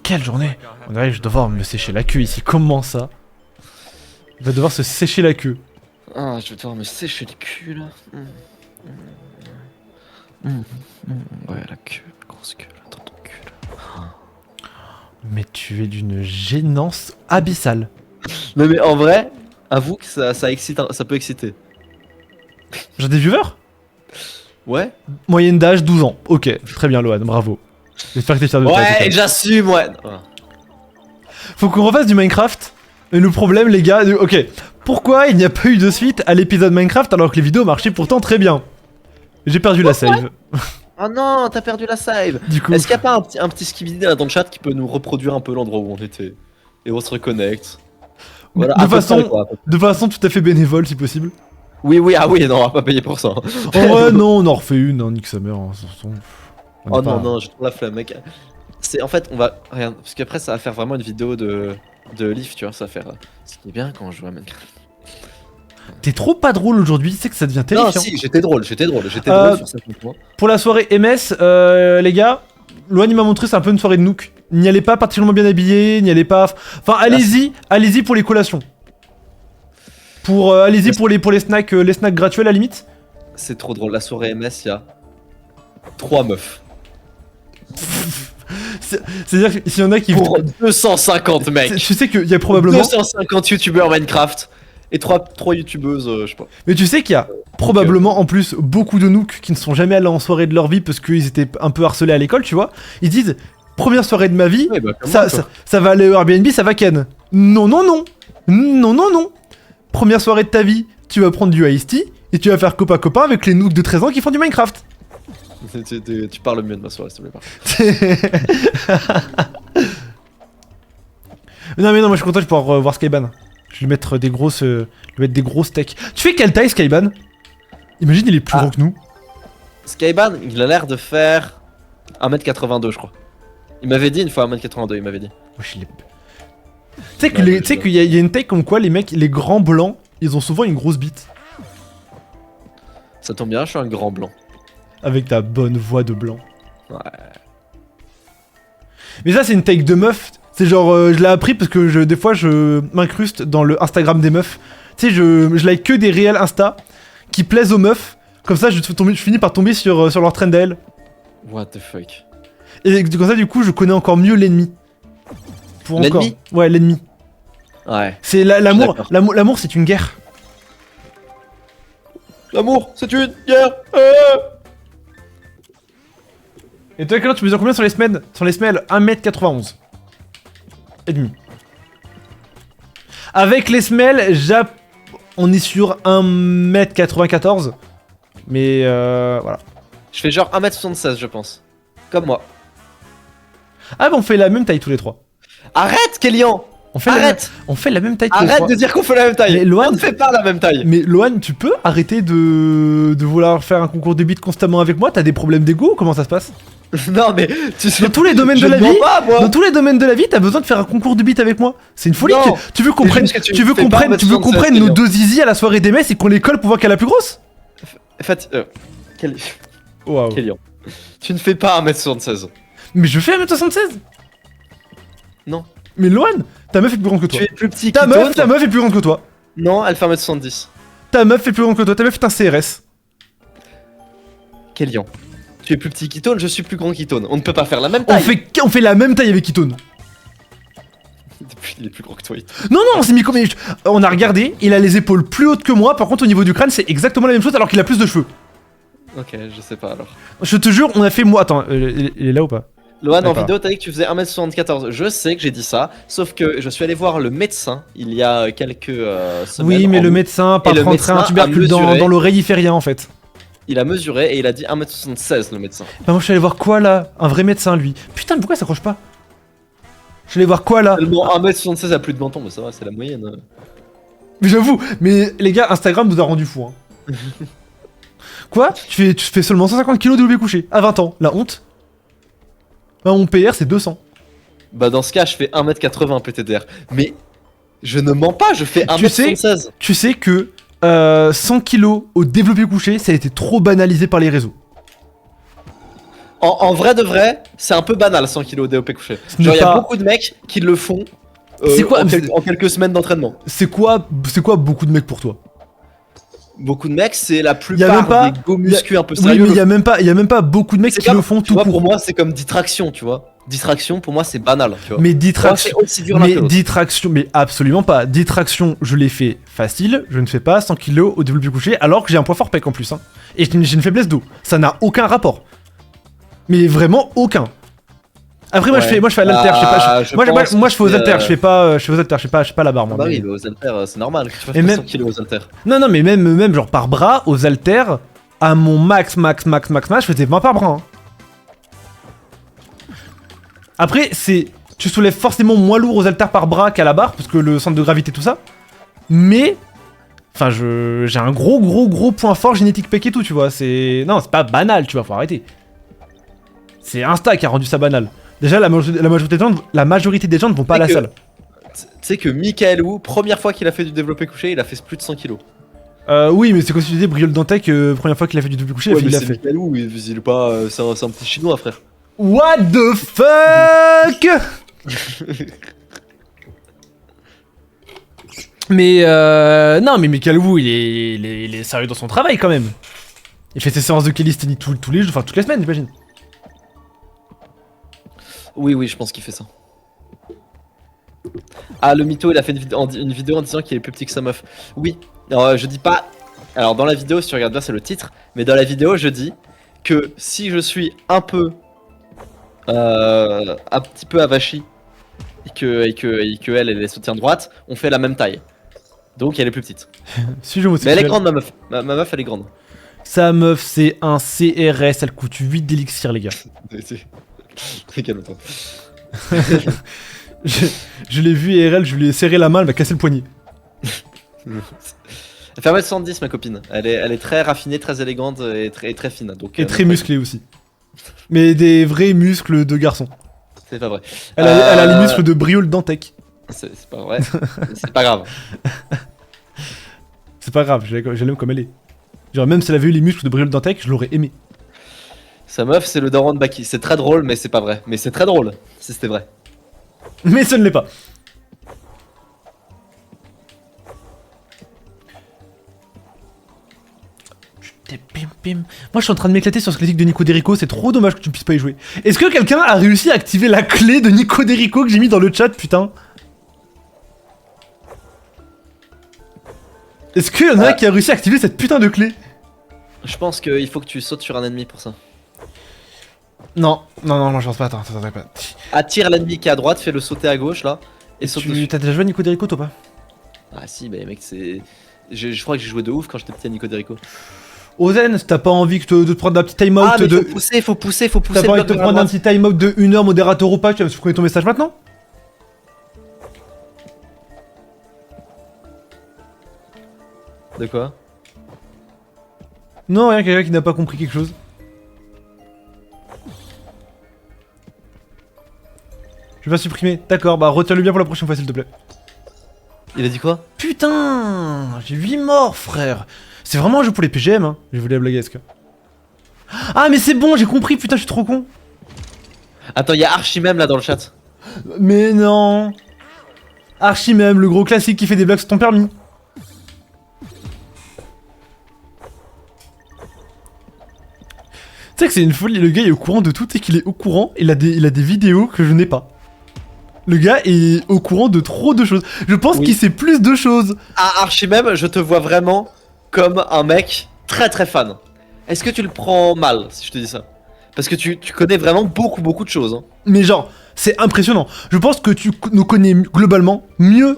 Quelle journée! On dirait que je vais devoir me sécher la queue ici. Comment ça? Il va devoir se sécher la queue. Ah, je vais devoir me sécher le cul là. Ouais, la queue, la grosse queue, là, dans ton cul là. Mais tu es d'une gênance abyssale. Mais en vrai, avoue que ça excite, ça peut exciter. J'ai des viewers? Ouais. Moyenne d'âge 12 ans. Ok, très bien, Lohan, bravo. J'espère que t'es fier de toi. Ouais, Total. j'assume, ouais. Faut qu'on refasse du Minecraft. Et le problème, les gars. Ok, pourquoi il n'y a pas eu de suite à l'épisode Minecraft alors que les vidéos marchaient pourtant très bien? J'ai perdu la save. Oh non, t'as perdu la save. Du coup. Est-ce qu'il y a pas un petit skibidi là dans le chat qui peut nous reproduire un peu l'endroit où on était? Et on se reconnecte. Voilà, à peu près, quoi, à peu près. De façon tout à fait bénévole si possible. Oui, ah oui, non, on va pas payer pour ça. En vrai, non, on en refait une, hein, nique sa mère. Hein, on est Oh pas- non, j'ai trop la flemme, mec. C'est en fait, on va. Regarde, parce qu'après, ça va faire vraiment une vidéo de Leaf, tu vois, ça va faire. Ce qui est bien quand on joue à Minecraft. T'es trop pas drôle aujourd'hui, tu sais que ça devient Non, terrifiant. si, j'étais drôle sur cette point. Pour la soirée MS, les gars, Lohan il m'a montré c'est un peu une soirée de nook. N'y allez pas particulièrement bien habillé, n'y allez pas. Enfin, allez-y pour les collations. Allez-y pour les snacks gratuits à la limite. C'est trop drôle, la soirée MS, il y a 3 meufs. C'est-à-dire que s'il y en a qui. Pour 250 mecs. Tu sais qu'il y a probablement. 250 youtubeurs Minecraft. Et 3 youtubeuses, je sais pas. Mais tu sais qu'il y a probablement en plus beaucoup de nooks qui ne sont jamais allés en soirée de leur vie parce qu'ils étaient un peu harcelés à l'école, tu vois. Ils disent première soirée de ma vie, Ouais, bah, comme moi, quoi. ça va aller au Airbnb, ça va ken. Non. Première soirée de ta vie, tu vas prendre du Ice Tea et tu vas faire copain avec les nooks de 13 ans qui font du Minecraft. Tu parles mieux de ma soirée, s'il te plaît. Non mais moi je suis content de pouvoir voir Skyban. Je vais lui mettre des gros steaks. Tu fais quelle taille Skyban? Imagine il est plus grand que nous. Skyban, il a l'air de faire 1m82, je crois. Il m'avait dit une fois 1m82, il m'avait dit. Wesh, tu sais qu'il y a une taille comme quoi les mecs, les grands blancs, ils ont souvent une grosse bite. Ça tombe bien, je suis un grand blanc. Avec ta bonne voix de blanc. Ouais. Mais ça c'est une take de meuf. C'est genre je l'ai appris parce que des fois je m'incruste dans le Instagram des meufs. Tu sais je like que des réels Insta qui plaisent aux meufs. Comme ça je finis par tomber sur leur trend d'elle. What the fuck. Et comme ça du coup je connais encore mieux l'ennemi. L'ennemi? Ouais l'ennemi. Ouais. C'est l'amour. L'amour c'est une guerre. L'amour, c'est une guerre. Et toi Clément tu mesures combien sur les semaines? Sur les semelles 1m91. Et demi. Avec les semelles, on est sur 1m94. Mais voilà. Je fais genre 1m76, je pense. Comme moi. Ah bah on fait la même taille tous les trois. Arrête, Kélian! On fait Arrête! on fait la même taille tous les Arrête trois. de dire qu'on fait la même taille! Mais Loan- On ne fait pas la même taille! Mais Loan, tu peux arrêter de vouloir faire un concours de beat constamment avec moi? T'as des problèmes d'ego? Comment ça se passe? Non, mais tu sais. Dans tous les domaines je de la ne mens vie, pas, moi. dans tous les domaines de la vie, t'as besoin de faire un concours de beat avec moi. C'est une folie. Non. Tu veux qu'on C'est prenne, juste que tu tu veux fais qu'on pas prenne, tu veux qu'on 76, prenne nos Kélian. deux zizi à la soirée des messes et qu'on les colle pour voir qu'elle est la plus grosse? Waouh. Kélian. Tu ne fais pas 1m76. Mais je fais 1m76. Non. Mais Loan, ta meuf est plus grande que toi. Tu es plus petit Ta qu'Itone. meuf est plus grande que toi. Non, elle fait 1m70. Ta meuf est plus grande que toi. Ta meuf est un CRS. Kélian. Tu es plus petit qu'Itone, je suis plus grand qu'Itone. On ne peut pas faire la même taille. On fait la même taille avec Kitone. Il est plus grand que toi, Itone. Non, non, on s'est mis comme. On a regardé, il a les épaules plus hautes que moi. Par contre, au niveau du crâne, c'est exactement la même chose alors qu'il a plus de cheveux. Ok, je sais pas alors. Je te jure, on a fait moi. Attends, il est là ou pas? Loan, en D'accord. vidéo, t'as dit que tu faisais 1m74. Je sais que j'ai dit ça, sauf que je suis allé voir le médecin il y a quelques semaines. Oui, mais en le août. médecin, Et pas le rentrer un médecin a tubercule mesuré. dans l'oreille, il fait rien en fait. Il a mesuré et il a dit 1m76 le médecin. Bah, moi, je suis allé voir quoi là? Un vrai médecin, lui. Putain, mais pourquoi il s'accroche pas? Je suis allé voir quoi là? Seulement 1m76 à plus de menton, mais ça va, c'est la moyenne. Mais j'avoue, mais les gars, Instagram nous a rendu fous. Hein. Quoi? Tu fais seulement 150 kilos de développé couché à 20 ans. La honte? Bah, mon PR c'est 200. Bah dans ce cas, je fais 1m80 PTDR. Mais je ne mens pas, je fais Tu sais- 1m76. Tu sais que 100 kilos au développé couché, ça a été trop banalisé par les réseaux. En vrai de vrai, c'est un peu banal 100 kg au DOP couché. n'est Genre, il y a pas- beaucoup de mecs qui le font C'est quoi- en quelques semaines d'entraînement. C'est quoi beaucoup de mecs pour toi? Beaucoup de mecs, c'est la Y a plupart même pas- des go muscu un peu Oui, sérieux. mais il y a même pas beaucoup de mecs C'est qui comme- le font tu tout vois, court. pour moi, c'est comme distraction, tu vois. Distraction, pour moi, c'est banal, tu vois. Mais Pour moi, distraction, c'est aussi dur l'un que mais l'autre. distraction, mais absolument pas. Distraction, je l'ai fait facile. Je ne fais pas 100 kilos au développé couché, alors que j'ai un poids fort pec en plus. Hein. Et j'ai une faiblesse d'eau. Ça n'a aucun rapport. Mais vraiment aucun. Après, moi, Ouais. je fais à l'haltère. Moi, je fais aux que, haltères. Je fais pas je fais pas la barre. Moi, Bah mais- oui, mais aux haltères, c'est normal. Je Et fais même- 100 kg aux haltères. Non, mais même genre par bras, aux haltères, à mon max, je faisais 20 par bras. Hein. Après, tu soulèves forcément moins lourd aux haltères par bras qu'à la barre, parce que le centre de gravité, tout ça. Mais, enfin, j'ai un gros point fort génétique pec et tout, tu vois. Non, c'est pas banal, tu vois, faut arrêter. C'est Insta qui a rendu ça banal. Déjà, la majorité des gens ne vont pas à la C'est que- salle. Tu sais que Michael Wu, première fois qu'il a fait du développé couché, il a fait plus de 100 kg. Oui, mais c'est comme si tu disais Briol Dantec, première fois qu'il a fait du double couché, il l'a fait. Michael Wu, il est pas. C'est un petit chinois, frère. What the fuck? Mais non, mais Michael Wu, il est sérieux dans son travail quand même. Il fait ses séances de calisthenics tous les jours, enfin toutes les semaines, j'imagine. Oui, je pense qu'il fait ça. Ah, le mytho, il a fait une vidéo en disant qu'il est plus petit que sa meuf. Oui, alors je dis pas. Alors, dans la vidéo, si tu regardes bien, c'est le titre. Mais dans la vidéo, je dis que si je suis un petit peu avachi et que elle se tient droite, on fait la même taille. Donc, elle est plus petite. Si je Mais elle est homosexuel. grande, ma meuf. Ma meuf, elle est grande. Sa meuf, c'est un CRS, elle coûte 8 d'élixir, les gars. Calme-toi. Je l'ai vu IRL, je lui ai serré la main, elle m'a cassé le poignet. Elle fait 1m70, ma copine. Elle est très raffinée, très élégante et très fine. Donc, Et très musclée aussi. Mais des vrais muscles de garçon. C'est pas vrai. Elle a les muscles de Briol Dantec. C'est pas vrai. C'est pas grave. C'est pas grave, je l'aime comme elle est. Genre, même si elle avait eu les muscles de Briol Dantec, je l'aurais aimé. Sa meuf, c'est le daron de Baki. C'est très drôle, mais c'est pas vrai. Mais c'est très drôle, si c'était vrai. Mais ce ne l'est pas. Moi je suis en train de m'éclater sur ce critique de Nico Derico, c'est trop dommage que tu ne puisses pas y jouer. Est-ce que quelqu'un a réussi à activer la clé de Nico Derico que j'ai mis dans le chat, putain? Est-ce qu'il y en a qui a réussi à activer cette putain de clé? Je pense qu'il faut que tu sautes sur un ennemi pour ça. Non, je pense pas, attends. Attire l'ennemi qui est à droite, fais-le sauter à gauche là, et saute dessus. T'as déjà joué à Nico Derico toi pas? Ah si, bah mec, c'est. Je crois que j'ai joué de ouf quand j'étais petit à Nico Derico. Ozen, si t'as pas envie de te prendre un petit time-out Ah, mais de. faut pousser T'as pas envie de te prendre un petit time-out de 1 heure, modérateur ou pas, tu vas me supprimer ton message maintenant? De quoi? Non, rien, quelqu'un qui n'a pas compris quelque chose. Je vais supprimer. D'accord, bah retiens-le bien pour la prochaine fois, s'il te plaît. Il a dit quoi? Putain, j'ai 8 morts, frère. C'est vraiment un jeu pour les PGM, hein. Je voulais blaguer, est-ce que. Ah, mais c'est bon, j'ai compris, putain, je suis trop con. Attends, il y a Archimem là dans le chat. Mais non. Archimem, le gros classique qui fait des blagues sur ton permis. Tu sais que c'est une folie, le gars est au courant de tout et qu'il est au courant, il a des vidéos que je n'ai pas. Le gars est au courant de trop de choses. Je pense Oui. qu'il sait plus de choses. Ah, Archimem, je te vois vraiment comme un mec très très fan. Est-ce que tu le prends mal si je te dis ça? Parce que tu connais vraiment beaucoup de choses. Hein. Mais genre, c'est impressionnant. Je pense que tu nous connais globalement mieux.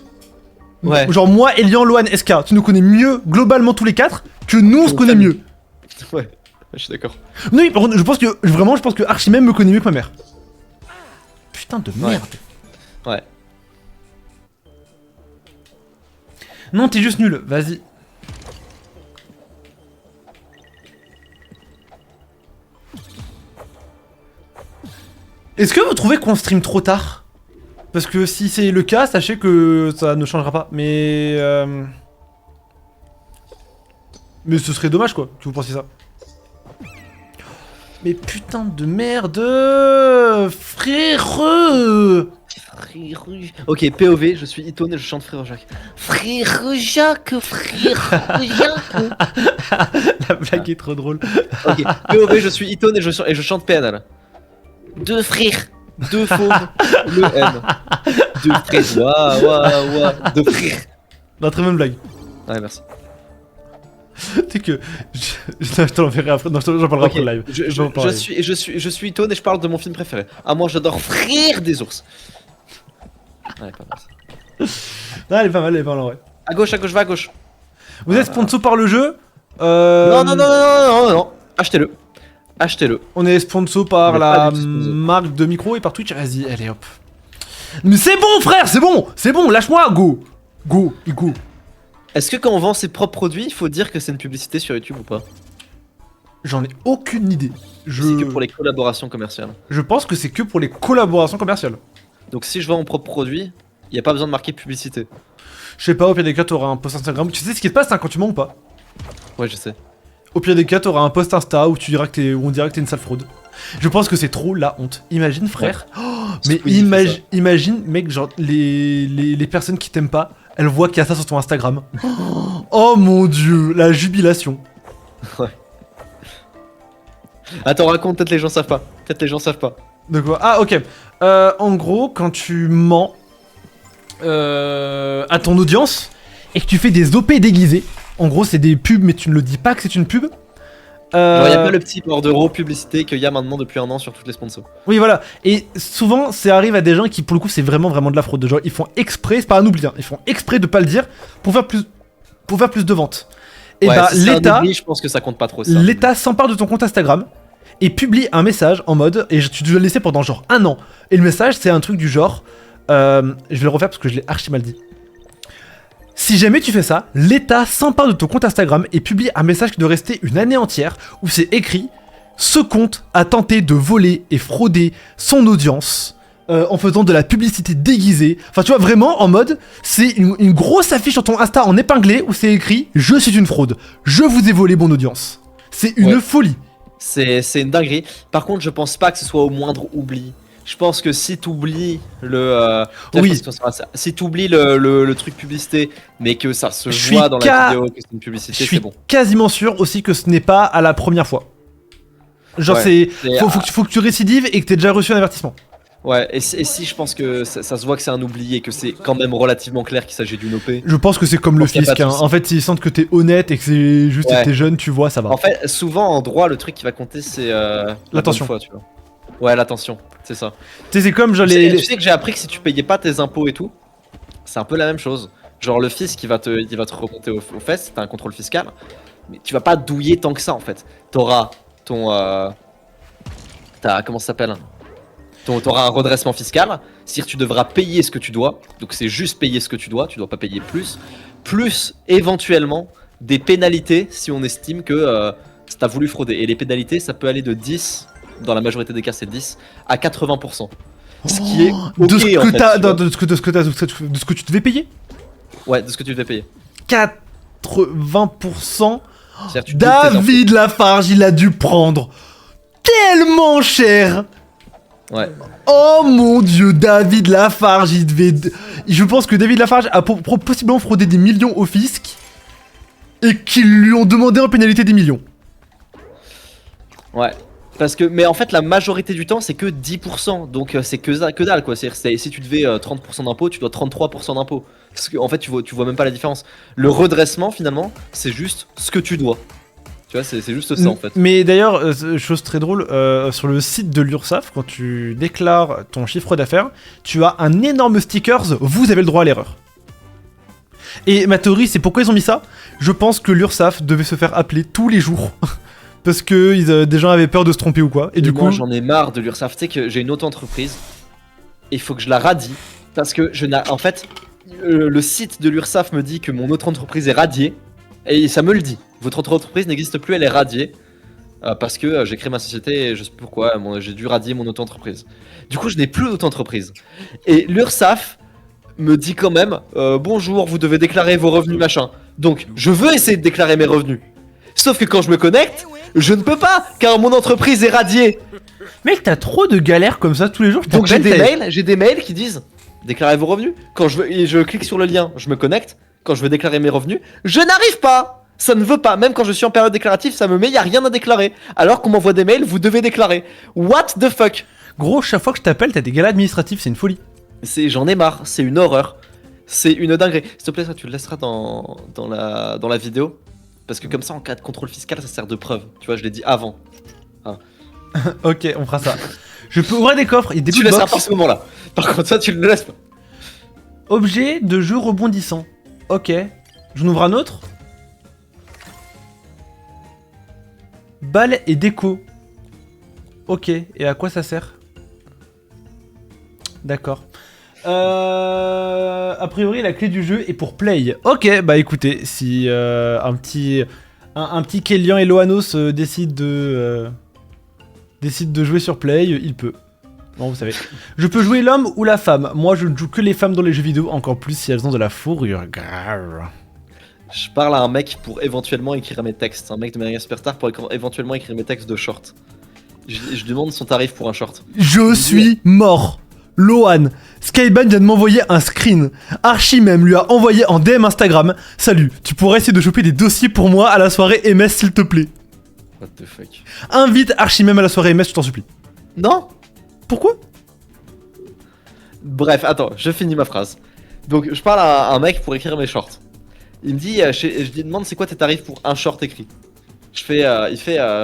Ouais. Genre moi, Elian, Loan, SK, tu nous connais mieux globalement tous les quatre que nous on se connaît mieux. Ouais, je suis d'accord. Oui, par contre, je pense que Archimem me connaît mieux que ma mère. Putain de merde. Ouais. Non, t'es juste nul, vas-y. Est-ce que vous trouvez qu'on stream trop tard? Parce que si c'est le cas, sachez que ça ne changera pas. Mais ce serait dommage quoi, que vous pensiez ça. Mais putain de merde, frère. Ok, POV, je suis Itone et je chante Frère Jacques. Frère Jacques, frère Jacques. La blague est trop drôle. Ok, POV, je suis Itone et je chante PNL. Deux frères, deux fauves, le M. Deux frères, ouah, deux frères. La très bonne blague. Ouais, merci. Tu sais que je te l'enverrai après. Non, j'en parlerai après le live. Je suis Itone et je parle de mon film préféré. Ah, moi j'adore Frère des ours. Ouais, pas mal ça. Non, elle est pas mal, ouais. À gauche, va à gauche. Vous êtes sponsor par le jeu Non. Achetez-le. On est sponsor par On est la pas du tout sponsor. marque de micro et par Twitch. Vas-y, allez hop. Mais c'est bon, frère, c'est bon, lâche-moi, go. Est-ce que quand on vend ses propres produits, il faut dire que c'est une publicité sur YouTube ou pas? J'en ai aucune idée. C'est que pour les collaborations commerciales. Je pense que c'est que pour les collaborations commerciales. Donc si je vends mon propre produit, il n'y a pas besoin de marquer publicité. Je sais pas, au pire des cas, t'auras un post Instagram. Tu sais ce qui se passe hein, quand tu mens ou pas? Ouais, je sais. Au pire des cas, t'auras un post Insta où on dirait que t'es une sale fraude. Je pense que c'est trop la honte. Imagine, frère. Ouais. Oh, mais Squeezie fait ça. imagine, mec, genre, les personnes qui t'aiment pas, elles voient qu'il y a ça sur ton Instagram. Oh mon dieu, la jubilation. Attends, raconte, peut-être les gens savent pas. De quoi? Ah, ok. En gros, quand tu mens à ton audience et que tu fais des OP déguisés, en gros, c'est des pubs, mais tu ne le dis pas que c'est une pub. Genre, y a pas le petit bordereau publicité qu'il y a maintenant depuis un an sur toutes les sponsors. Oui, voilà. Et souvent, ça arrive à des gens qui, pour le coup, c'est vraiment de la fraude. Genre, ils font exprès, c'est pas un oubli, hein, ils font exprès de pas le dire pour faire plus de ventes. Et Ouais, bah, si c'est un l'État, oubli, je pense que ça compte pas trop ça. l'État s'empare de ton compte Instagram et publie un message en mode, et tu dois le laisser pendant genre 1 an. Et le message, c'est un truc du genre, je vais le refaire parce que je l'ai archi mal dit. Si jamais tu fais ça, l'État s'empare de ton compte Instagram et publie un message qui doit rester une année entière où c'est écrit « Ce compte a tenté de voler et frauder son audience en faisant de la publicité déguisée. » Enfin tu vois vraiment en mode, c'est une grosse affiche sur ton Insta en épinglé où c'est écrit « Je suis une fraude, je vous ai volé mon audience. » C'est une folie. C'est une dinguerie. Par contre, je pense pas que ce soit au moindre oubli. Je pense que si t'oublies Oui. Si t'oublies le truc publicité, mais que ça se Je voit suis dans la vidéo que c'est une publicité, Je c'est suis bon. quasiment sûr aussi que ce n'est pas à la première fois. Genre Ouais, faut que tu récidives et que t'aies déjà reçu un avertissement. Ouais, et si je pense que ça se voit que c'est un oublié et que c'est quand même relativement clair qu'il s'agit d'une OP. Je pense que c'est comme le pense qu'il y a fisc. pas de Hein. souci. En fait, s'ils sentent que t'es honnête et que c'est juste Ouais. que t'es jeune, tu vois, ça va. En fait, souvent en droit, le truc qui va compter, c'est la L'attention. bonne foi, tu vois. Ouais, l'attention, c'est ça. Tu sais, c'est comme genre Tu sais que j'ai appris que si tu payais pas tes impôts et tout, c'est un peu la même chose. Genre le fisc, il va te remonter aux fesses, t'as un contrôle fiscal. Mais tu vas pas douiller tant que ça en fait. T'auras ton. Comment ça s'appelle? T'auras un redressement fiscal. C'est-à-dire tu devras payer ce que tu dois. Donc c'est juste payer ce que tu dois pas payer plus. Plus éventuellement des pénalités si on estime que t'as voulu frauder. Et les pénalités, ça peut aller de 10, dans la majorité des cas c'est 10, à 80%. Ce qui est ok de ce que en fait. t'as, Tu vois. de ce que tu devais payer. Ouais, de ce que tu devais payer. 80%. C'est-à-dire, tu doubles tes impôts. David Lafarge, il a dû prendre tellement cher. Ouais. Oh mon dieu, David Lafarge, il devait. Je pense que David Lafarge a possiblement fraudé des millions au fisc et qu'ils lui ont demandé en pénalité des millions. Ouais. Parce que, mais en fait, la majorité du temps, c'est que 10%. Donc, c'est que dalle, quoi. C'est-à-dire, si tu devais 30% d'impôts, tu dois 33% d'impôts. Parce que, en fait, tu vois même pas la différence. Le redressement, finalement, c'est juste ce que tu dois. Tu vois, c'est juste ça, en fait. Mais d'ailleurs, chose très drôle, sur le site de l'URSSAF, quand tu déclares ton chiffre d'affaires, tu as un énorme stickers, vous avez le droit à l'erreur. Et ma théorie, c'est pourquoi ils ont mis ça. Je pense que l'URSSAF devait se faire appeler tous les jours. Parce que des gens avaient peur de se tromper ou quoi. Et du moi, coup, j'en ai marre de l'URSSAF. Tu sais que j'ai une auto-entreprise. Et il faut que je la radie. Parce que en fait, le site de l'URSSAF me dit que mon auto-entreprise est radiée. Et ça me le dit. Votre auto-entreprise n'existe plus, elle est radiée. Parce que j'ai créé ma société et je sais plus pourquoi. J'ai dû radier mon auto-entreprise. Du coup, je n'ai plus d'auto-entreprise. Et l'URSSAF me dit quand même bonjour, vous devez déclarer vos revenus, machin. Donc, je veux essayer de déclarer mes revenus. Sauf que quand je me connecte, je ne peux pas, car mon entreprise est radiée. mec, t'as trop de galères comme ça tous les jours. Je Donc j'ai t'appelle, des mails qui disent déclarez vos revenus. Quand je clique sur le lien, je me connecte. Quand je veux déclarer mes revenus, je n'arrive pas. Ça ne veut pas. Même quand je suis en période déclarative, ça me met y a rien à déclarer. Alors qu'on m'envoie des mails, vous devez déclarer. What the fuck? Gros, chaque fois que je t'appelle, t'as des galères administratives, c'est une folie. J'en ai marre. C'est une horreur. C'est une dinguerie. S'il te plaît, ça tu le laisseras dans la vidéo. Parce que comme ça, en cas de contrôle fiscal, ça sert de preuve. Tu vois, je l'ai dit avant. Ok, on fera ça. Je peux ouvrir des coffres, il y a des Tu loot laisseras box. par ce moment-là. Par contre, ça, tu ne le laisses pas. Objet de jeu rebondissant. Ok. J'en ouvre un autre. Balle et déco. Ok, et à quoi ça sert? D'accord. A priori, la clé du jeu est pour play. Ok, bah écoutez, si un petit Kélian et Loanos décide de jouer sur play, il peut. Bon, vous savez. Je peux jouer l'homme ou la femme. Moi, je ne joue que les femmes dans les jeux vidéo, encore plus si elles ont de la fourrure. Grrr. Je parle à un mec pour éventuellement écrire mes textes. Un mec de manière superstar pour éventuellement écrire mes textes de short. Je demande son tarif pour un short. Je suis mort. Loan, Skyban vient de m'envoyer un screen. Archimem lui a envoyé en DM Instagram. Salut, tu pourrais essayer de choper des dossiers pour moi à la soirée MS s'il te plaît. What the fuck. Invite Archimem à la soirée MS, je t'en supplie. Non. Pourquoi? Bref, attends, je finis ma phrase. Donc, je parle à un mec pour écrire mes shorts. Il me dit, je lui demande c'est quoi tes tarifs pour un short écrit. Il fait,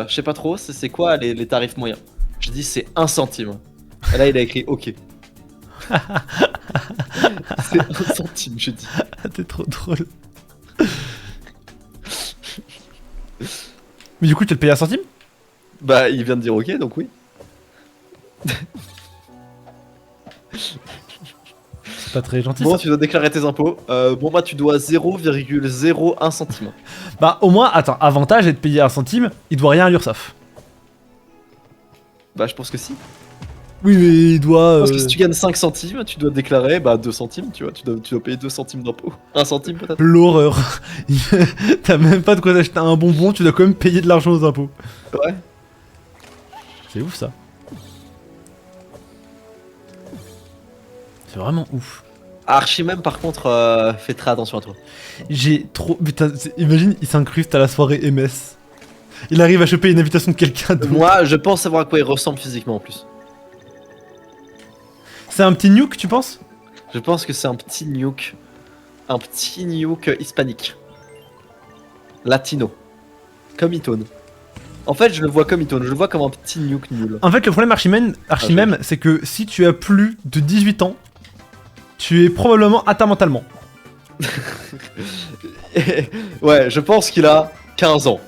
je sais pas trop, c'est quoi les tarifs moyens. Je dis c'est 1 centime. Et là, il a écrit ok. C'est 1 centime, je dis. T'es trop drôle. Mais du coup, tu te payes 1 centime? Bah, il vient de dire ok, donc oui. C'est pas très gentil. Bon, Ça. tu dois déclarer tes impôts. Bon, bah, tu dois 0,01 centime. Bah, au moins, attends, avantage est de payer 1 centime, il doit rien à l'URSSAF. Bah, je pense que si. Oui, mais il doit. Parce que si tu gagnes 5 centimes, tu dois déclarer 2 centimes, tu vois. Tu dois payer 2 centimes d'impôts. 1 centime peut-être. L'horreur. T'as même pas de quoi t'acheter un bonbon, tu dois quand même payer de l'argent aux impôts. Ouais. C'est ouf ça. C'est vraiment ouf. Archimem par contre fait très attention à toi. J'ai trop. Putain, imagine, il s'incruste à la soirée MS. Il arrive à choper une invitation de quelqu'un d'autre. Moi je pense savoir à quoi il ressemble physiquement en plus. C'est un petit nuke, tu penses? Je pense que c'est un petit nuke. Un petit nuke hispanique. Latino. Comme Itone. En fait je le vois comme Itone, je le vois comme un petit nuke nul. En fait, le problème Archimem, c'est que si tu as plus de 18 ans, tu es probablement atteint mentalement. Ouais, je pense qu'il a 15 ans.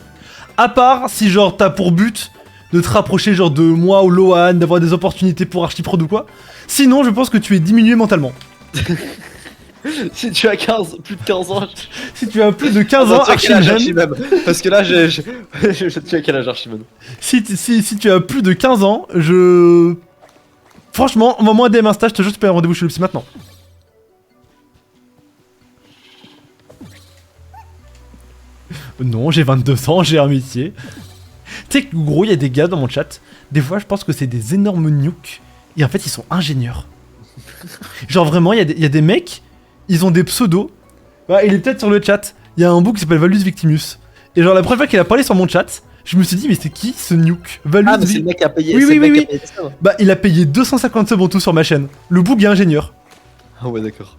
À part si genre t'as pour but de te rapprocher genre de moi ou Lohan, d'avoir des opportunités pour Archiprod ou quoi. Sinon je pense que tu es diminué mentalement. Si tu as plus de 15 ans. Si tu as plus de 15 ans, tu as quel âge, Archimène, Parce que là, tu as quel âge, Archimène? si tu as plus de 15 ans, je... Franchement, envoie-moi un DM Insta, je te jure tu peux avoir un rendez-vous chez le psy maintenant. Non, j'ai 22 ans, j'ai un métier. Tu sais que gros, il y a des gars dans mon chat, des fois je pense que c'est des énormes nukes, et en fait ils sont ingénieurs. Genre vraiment, il y a des mecs, ils ont des pseudos. Bah, il est peut-être sur le chat, il y a un bout qui s'appelle Valus Victimus. Et genre la première fois qu'il a parlé sur mon chat, je me suis dit mais c'est qui ce nuke Valus Ah mais c'est le mec qui a payé. Oui, c'est oui, le mec oui, qui a payé ça. Bah il a payé 250 subs en tout sur ma chaîne. Le boug est ingénieur. Ah ouais d'accord.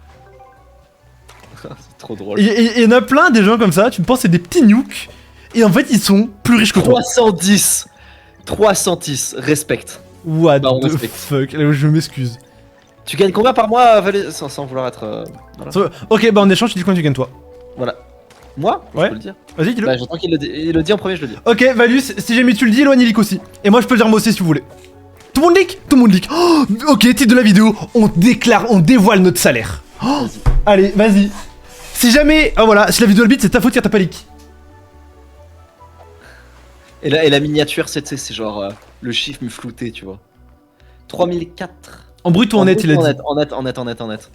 C'est trop drôle. Et il y en a plein des gens comme ça, tu me penses c'est des petits nukes. Et en fait ils sont plus riches que toi. 310 respect. What Bah, on the respecte. fuck, je m'excuse. Tu gagnes combien par mois, Valé, sans vouloir être... voilà. Ok, bah en échange tu dis combien tu gagnes toi. Voilà. Moi Ouais. Je peux le dire. Vas-y dis-le. Bah j'entends qu'il le dit en premier, je le dis. Ok, Valus, si jamais tu le dis, Lohan il leak aussi. Et moi je peux le dire moi aussi si vous voulez. Tout le monde leak. Tout le monde leak. Oh, ok, titre de la vidéo, on dévoile notre salaire. Oh, Vas-y. allez, vas-y. Si jamais, ah voilà, si la vidéo le beat, c'est ta faute car t'as pas leak. Et la miniature, c'est genre le chiffre me flouté, tu vois. 3004. En brut ou en net, il a dit. En net.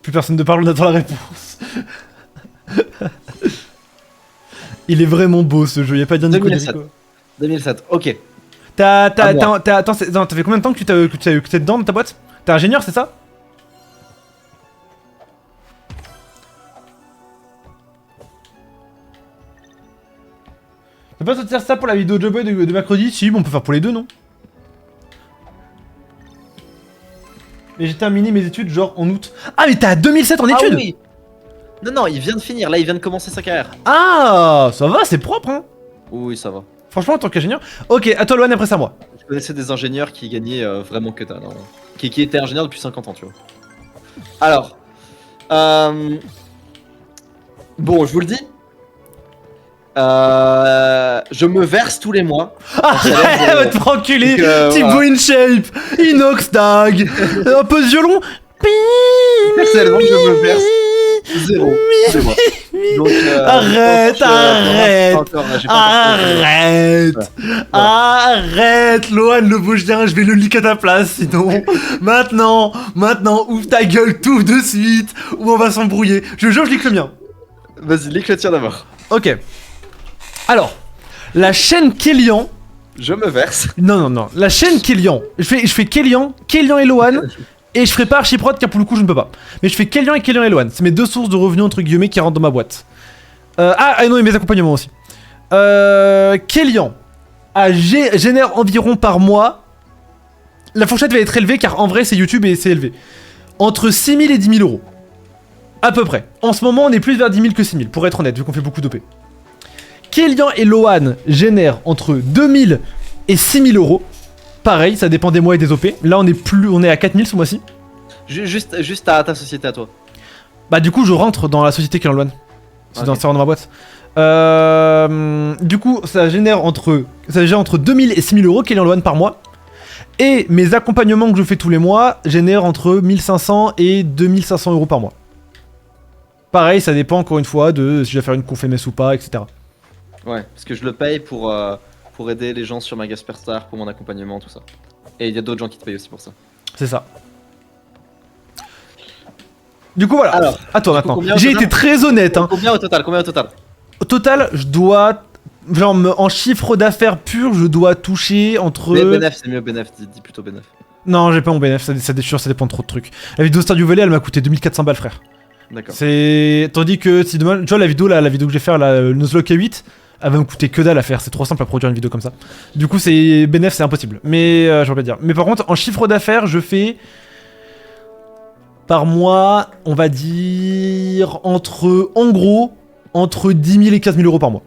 Plus personne ne parle, on attend la réponse. Il est vraiment beau ce jeu, y a pas de dire Nico 2007. Derico. 2007, ok. Attends, ça fait combien de temps que t'es dedans dans ta boîte? T'es ingénieur, c'est ça? On peut pas sortir ça pour la vidéo Job Boy de mercredi? Si, mais on peut faire pour les deux, non? Et j'ai terminé mes études genre en août. Ah, mais t'es à 2007 en études? Ah oui. Non, il vient de finir, là il vient de commencer sa carrière. Ah, ça va, c'est propre, hein. Oui, ça va. Franchement, en tant qu'ingénieur. Ok, à toi, Lohan, après ça, moi. Je connaissais des ingénieurs qui gagnaient vraiment que dalle. Hein. Qui étaient ingénieurs depuis 50 ans, tu vois. Alors. Bon, je vous le dis. Je me verse tous les mois. Ah, va te faire enculer. Donc, Thibaut voilà. InShape, Inox Tag, un peu de violon. Personnellement, je me verse 0 tous les mois. Donc, Arrête, arrête. j'ai pas encore- Arrête. Arrête, Lohan le Vosgien, je vais le leak à ta place, sinon. Maintenant, ouvre ta gueule tout de suite, ou on va s'embrouiller. Je jure, je leak le mien. Vas-y, lis le tien d'abord. Ok. Alors, la chaîne Kélian. Je me verse. Non, la chaîne Kélian. Je fais Kélian et Lohan. Et je ferai pas Archiprod car pour le coup je ne peux pas. Mais je fais Kélian et Lohan. C'est mes deux sources de revenus entre guillemets qui rentrent dans ma boîte. Non, et mes accompagnements aussi. Kélian génère environ par mois. La fourchette va être élevée car en vrai c'est YouTube et c'est élevé. Entre 6 000 et 10 000 euros. À peu près. En ce moment on est plus vers 10 000 que 6 000 pour être honnête vu qu'on fait beaucoup d'OP. Kélian et Lohan génèrent entre 2 000 et 6 000 euros. Pareil, ça dépend des mois et des OP. Là, on est à 4000 ce mois-ci. Juste à ta société à toi. Bah, du coup, je rentre dans la société Kélian Lohan. C'est Ok. dans ma boîte. Du coup, ça génère entre 2000 et 6000 euros Kélian Lohan par mois. Et mes accompagnements que je fais tous les mois génèrent entre 1500 et 2500 euros par mois. Pareil, ça dépend encore une fois de si je vais faire une conf MS ou pas, etc. Ouais, parce que je le paye pour aider les gens sur ma Gasperstar, pour mon accompagnement, tout ça. Et il y a d'autres gens qui te payent aussi pour ça. C'est ça. Du coup, voilà. Alors, à toi du coup, maintenant. combien au J'ai total été très honnête, hein. Combien au total Au total, je dois. Genre, en chiffre d'affaires pur, je dois toucher entre. Bénéf, c'est mieux, Bénéf, dis plutôt Bénéf. Non, j'ai pas mon bénéf, ça déchire, ça dépend de trop de trucs. La vidéo Stardew Valley, elle m'a coûté 2400 balles, frère. D'accord. C'est. Tandis que, si demain. Tu vois, la vidéo que je vais faire, le Nuzlocke 8, elle va me coûter que dalle à faire. C'est trop simple à produire une vidéo comme ça. Du coup, c'est. Bénéf, c'est impossible. Mais, je vais pas dire. Mais par contre, en chiffre d'affaires, je fais. Par mois, on va dire. En gros, entre 10 000 et 15 000 euros par mois.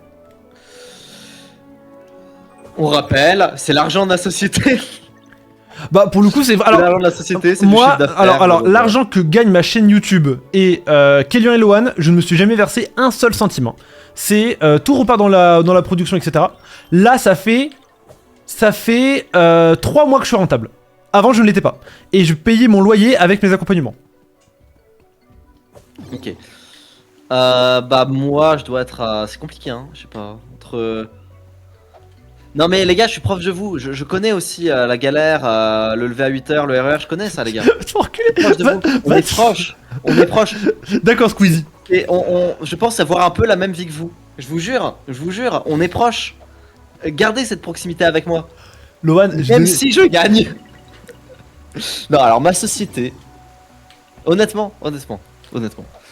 On rappelle, c'est l'argent de la société. Bah pour le coup c'est Alors, l'argent de la société, c'est du moi chiffre d'affaires. alors l'argent que gagne ma chaîne YouTube et Kellyan et Lohan, je ne me suis jamais versé un seul centime. Hein. C'est tout repart dans la production, etc. Là ça fait 3 mois que je suis rentable. Avant je ne l'étais pas. Et je payais mon loyer avec mes accompagnements. Ok. Bah moi je dois être à... C'est compliqué hein, je sais pas. Entre... Non mais les gars, je suis proche de vous. Je connais aussi la galère, le lever à 8h, le RER, je connais ça les gars. Tu vas reculer. Proche de vous. On est proche. On est proche. D'accord Squeezie. Et je pense avoir un peu la même vie que vous. Je vous jure, on est proche. Gardez cette proximité avec moi. Lohan, Même si je gagne. Non, alors ma société. Honnêtement. Je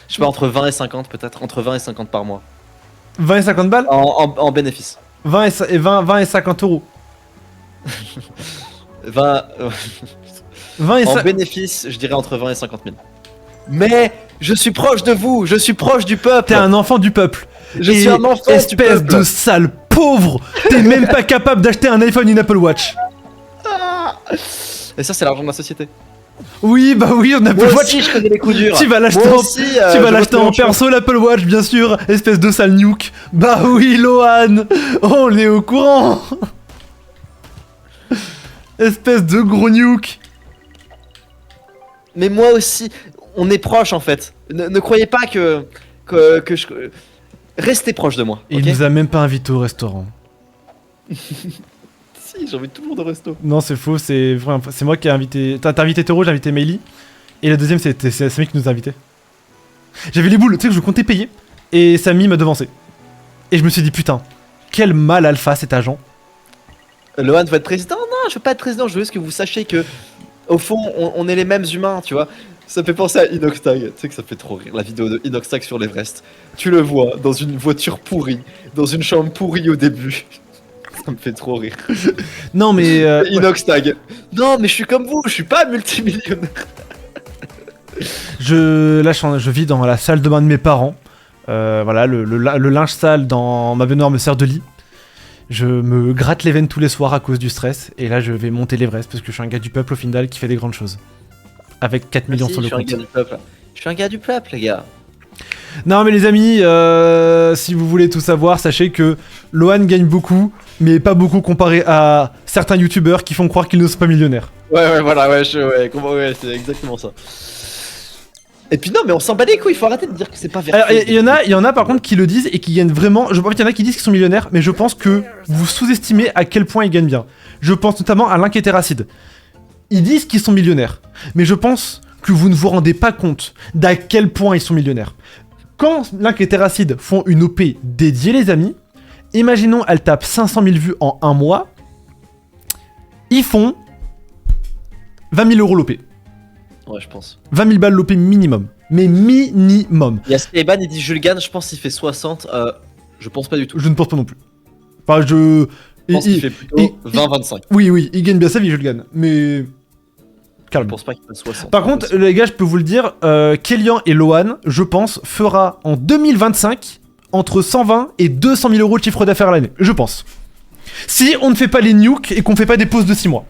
sais pas, entre 20 et 50 peut-être. Entre 20 et 50 par mois. 20 et 50 balles En bénéfice. 20 et 50 euros. 20 et en 50... bénéfice, je dirais entre 20 et 50 000. Mais je suis proche de vous, je suis proche du peuple. T'es un enfant du peuple. Je Et suis un enfant du espèce peuple. de sale pauvre. T'es même pas capable d'acheter un iPhone et une Apple Watch. Et ça, c'est l'argent de la société. Oui, bah oui, on a Moi Apple Watch. aussi, je connais les coups durs. Tu vas l'acheter Moi en, aussi, tu vas je l'acheter vote en Mélenchon. perso l'Apple Watch, bien sûr. Espèce de sale nuke. Bah oui, Lohan. On est au courant. Espèce de gros nuke. Mais moi aussi, on est proche en fait. Ne croyez pas que je... Restez proche de moi. Il ok nous a même pas invités au restaurant. Si, j'ai envie de tout le monde au resto. Non, c'est faux, c'est moi qui ai invité. T'as invité Tero, j'ai invité Meili. Et la deuxième, c'est Samy qui nous a invités. J'avais les boules, tu sais que je comptais payer. Et Samy m'a devancé. Et je me suis dit, putain, quel mal alpha cet agent. Lohan veut être président? Non, je veux pas être président, je veux juste que vous sachiez que, au fond, on est les mêmes humains, tu vois. Ça me fait penser à Inoxtag, tu sais que ça fait trop rire, la vidéo de Inoxtag sur l'Everest. Tu le vois dans une voiture pourrie, dans une chambre pourrie au début. Ça me fait trop rire. Non, mais. Inoxtag. Non, mais je suis comme vous, je suis pas multimillionnaire. Je vis dans la salle de bain de mes parents. Voilà, le linge sale dans ma baignoire me sert de lit. Je me gratte les veines tous les soirs à cause du stress. Et là, je vais monter l'Everest parce que je suis un gars du peuple au final qui fait des grandes choses. Avec 4 millions sur le compte. Je suis un gars du peuple, les gars. Non, mais les amis, si vous voulez tout savoir, sachez que Lohan gagne beaucoup, mais pas beaucoup comparé à certains youtubeurs qui font croire qu'ils ne sont pas millionnaires. Ouais, voilà, ouais, c'est exactement ça. Et puis non, mais on s'en bat les couilles, il faut arrêter de dire que c'est pas Alors, vérifié. il y en a par contre qui le disent et qui gagnent vraiment. En fait, il y en a qui disent qu'ils sont millionnaires, mais je pense que vous sous-estimez à quel point ils gagnent bien. Je pense notamment à l'Inquiétéracide. Ils disent qu'ils sont millionnaires, mais je pense que vous ne vous rendez pas compte d'à quel point ils sont millionnaires. Quand l'Inquiétéracide font une OP dédiée, les amis, imaginons elle tape 500 000 vues en un mois, ils font 20 000 euros l'OP. Ouais, je pense. 20 000 balles l'OP minimum. Mais minimum. Il y a Skyban, il dit Jules gagne, je pense qu'il fait 60. Je pense pas du tout. Je ne pense pas non plus. Enfin, je pense qu'il fait plutôt 20-25. Oui, il gagne bien sa vie, je le gagne. Mais... Je calme. pense pas qu'il fasse 60. Par contre, les gars, je peux vous le dire, Kellyan et Lohan, je pense, fera en 2025 entre 120 et 200 000 euros de chiffre d'affaires à l'année. Je pense. Si on ne fait pas les nukes et qu'on fait pas des pauses de 6 mois.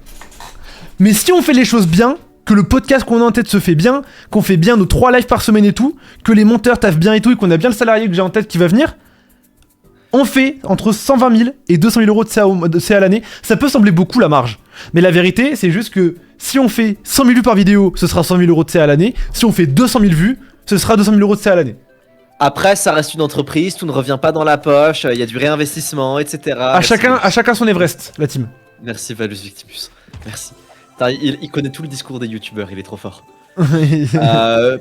Mais si on fait les choses bien, que le podcast qu'on a en tête se fait bien, qu'on fait bien nos 3 lives par semaine et tout, que les monteurs taffent bien et tout, et qu'on a bien le salarié que j'ai en tête qui va venir, on fait entre 120 000 et 200 000 euros de CA à l'année. Ça peut sembler beaucoup la marge. Mais la vérité, c'est juste que si on fait 100 000 vues par vidéo, ce sera 100 000 euros de CA à l'année. Si on fait 200 000 vues, ce sera 200 000 euros de CA à l'année. Après, ça reste une entreprise, tout ne revient pas dans la poche, il y a du réinvestissement, etc. À chacun son Everest, la team. Merci Valus Victimus. Merci. Putain, il connaît tout le discours des youtubeurs, il est trop fort.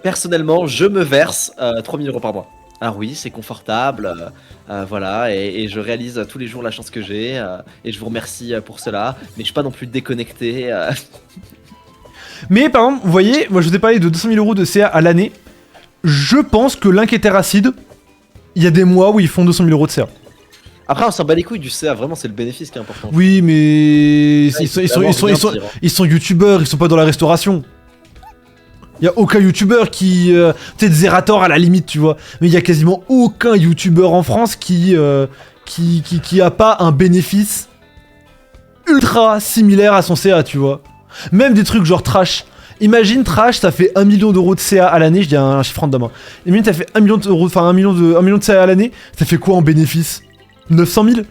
Personnellement, je me verse 3 000 euros par mois. Alors oui, c'est confortable, voilà, et je réalise tous les jours la chance que j'ai, et je vous remercie pour cela, mais je suis pas non plus déconnecté. Mais par exemple, vous voyez, moi je vous ai parlé de 200 000 euros de CA à l'année. Je pense que l'Inquiétéracide, il y a des mois où ils font 200 000 euros de CA. Après, on s'en bat les couilles du CA, vraiment, c'est le bénéfice qui est important. Oui, mais Ouais, ils sont youtubeurs, ils sont pas dans la restauration. Y a aucun youtubeur qui... peut-être Zerator à la limite, tu vois. Mais y a quasiment aucun youtubeur en France qui a pas un bénéfice ultra similaire à son CA, tu vois. Même des trucs genre trash. Imagine trash, ça fait 1 million d'euros de CA à l'année, je dis un chiffre random. Hein. Imagine ça fait 1 million d'euros, enfin 1 million de CA à l'année, ça fait quoi en bénéfice? 900 000?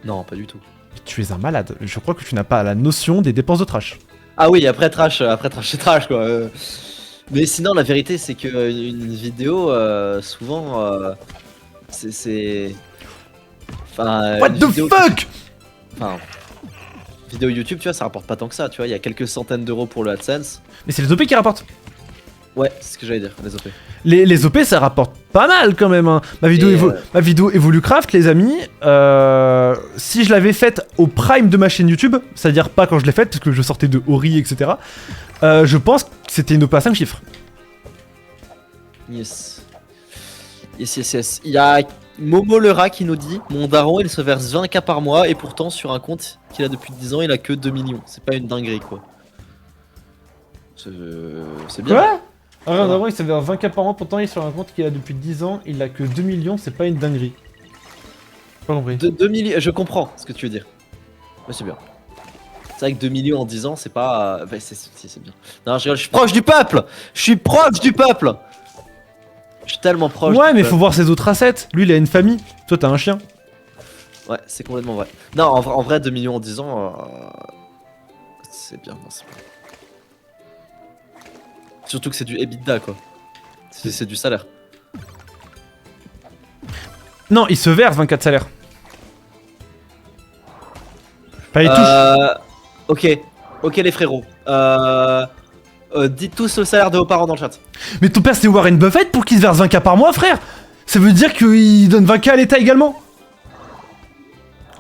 Non, pas du tout. Tu es un malade, je crois que tu n'as pas la notion des dépenses de trash. Ah oui, après trash, c'est trash quoi. Mais sinon, la vérité, c'est que une vidéo, souvent, c'est. Enfin. What the fuck? Enfin. Vidéo YouTube, tu vois, ça rapporte pas tant que ça, tu vois. Il y a quelques centaines d'euros pour le AdSense. Mais c'est les OP qui rapportent. Ouais, c'est ce que j'allais dire, les OP. Les OP ça rapporte pas mal quand même. Hein. Ma vidéo Evolucraft, les amis, si je l'avais faite au prime de ma chaîne YouTube, c'est-à-dire pas quand je l'ai faite, parce que je sortais de Ori, etc., je pense que c'était une OP à 5 chiffres. Yes. Yes. Il y a Momo le rat qui nous dit mon daron il se verse 20K par mois et pourtant sur un compte qu'il a depuis 10 ans il a que 2 millions. C'est pas une dinguerie quoi. C'est bien. Quoi? Ah, d'abord, il se verse 20K par mois, pourtant il est sur un compte qu'il a depuis 10 ans, il a que 2 millions, c'est pas une dinguerie. Pas compris. 2 millions, je comprends ce que tu veux dire. Mais c'est bien. C'est vrai que 2 millions en 10 ans, c'est pas. Bah, c'est bien. Non, je suis proche du peuple. Je suis proche du peuple. Je suis tellement proche. Ouais, mais faut voir ses autres assets. Lui, il a une famille. Toi, t'as un chien. Ouais, c'est complètement vrai. Non, en vrai, 2 millions en 10 ans, c'est bien. Non, c'est bien. Surtout que c'est du EBITDA quoi. C'est du salaire. Non, il se verse 24 salaires. Pas les touches. Ok les frérots. Dites tous le salaire de vos parents dans le chat. Mais ton père, c'est Warren Buffett pour qu'il se verse 20K par mois, frère. Ça veut dire qu'il donne 20K à l'État également.